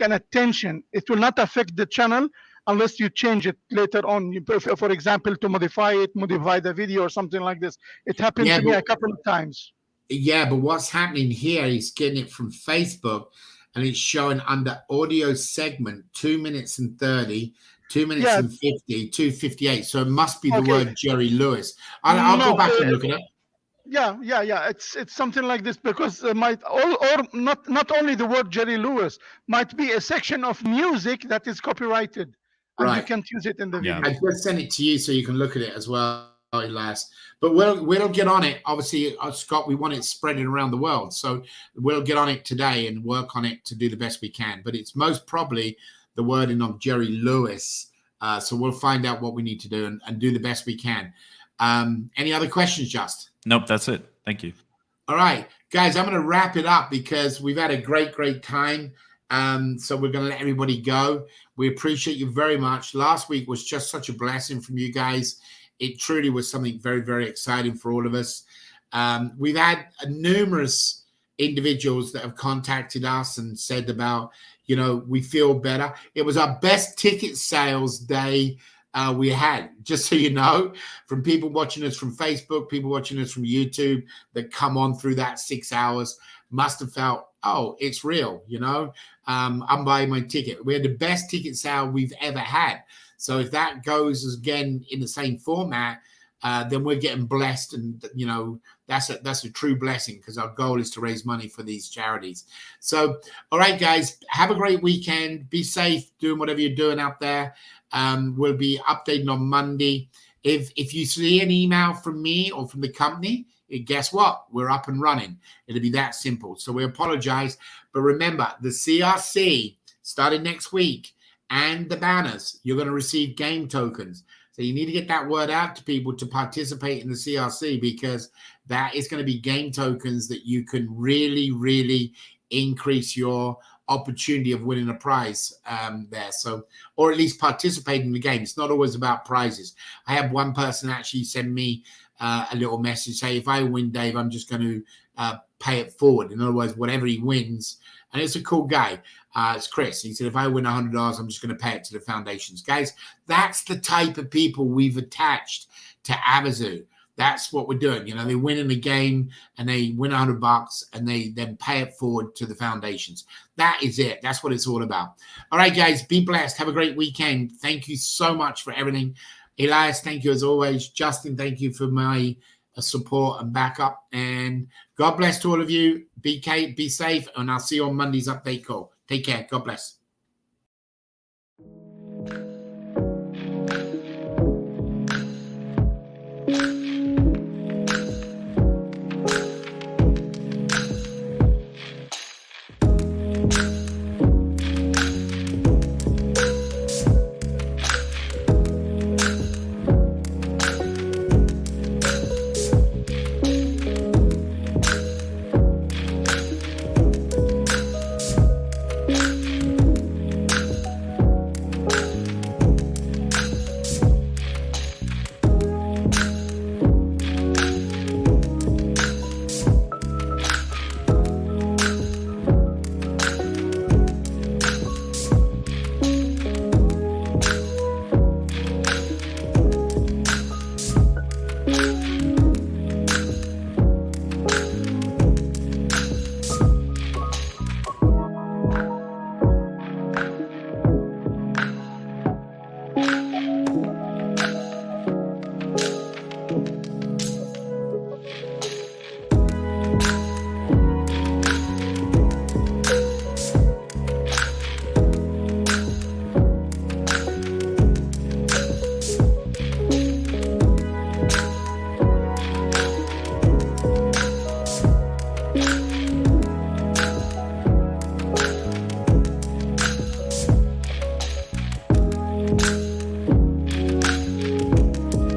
Speaker 5: an attention. It will not affect the channel unless you change it later on. For example, to modify the video or something like this. It happened to me a couple of times.
Speaker 1: Yeah, but what's happening here, he's getting it from Facebook, and it's showing under audio segment 2 minutes and 30, 2 minutes and 50, 2:58. So it must be the word Jerry Lewis. I'll go back and look at it.
Speaker 5: Yeah. It's something like this because might or not only the word Jerry Lewis might be a section of music that is copyrighted, and you can't use it in the video.
Speaker 1: I just sent it to you so you can look at it as well, Elias. But we'll get on it. Obviously, Scott, we want it spreading around the world, so we'll get on it today and work on it to do the best we can. But it's most probably the wording of Jerry Lewis. So we'll find out what we need to do and do the best we can. Any other questions, Just?
Speaker 4: Nope, that's it. Thank you.
Speaker 1: All right, guys, I'm going to wrap it up because we've had a great time. So we're going to let everybody go. We appreciate you very much. Last week was just such a blessing from you guys. It truly was something very, very exciting for all of us. We've had numerous individuals that have contacted us and said about, we feel better. It was our best ticket sales day we had, just so you know, from people watching us from Facebook, people watching us from YouTube that come on through that 6 hours must have felt, oh, it's real, you know. I'm buying my ticket. We had the best ticket sale we've ever had. So if that goes again in the same format, then we're getting blessed, and you know that's a true blessing, because our goal is to raise money for these charities. So, all right, guys, have a great weekend. Be safe, doing whatever you're doing out there. We'll be updating on Monday. If you see an email from me or from the company, guess what? We're up and running. It'll be that simple. So we apologize, but remember, the CRC starting next week and the banners, you're going to receive game tokens. So you need to get that word out to people to participate in the CRC, because that is going to be game tokens that you can really, really increase your opportunity of winning a prize there. So, or at least participate in the game. It's not always about prizes. I had one person actually send me a little message, say, if I win, Dave, I'm just going to pay it forward. In other words, whatever he wins. And it's a cool guy. It's Chris. He said, if I win $100, I'm just going to pay it to the foundations. Guys, that's the type of people we've attached to Avazoo. That's what we're doing. You know, they win in the game and they win $100 and they then pay it forward to the foundations. That is it. That's what it's all about. All right, guys, be blessed. Have a great weekend. Thank you so much for everything. Elias, thank you as always. Justin, thank you for my support and backup. And God bless to all of you. Be safe, and I'll see you on Monday's update call. Take care. God bless.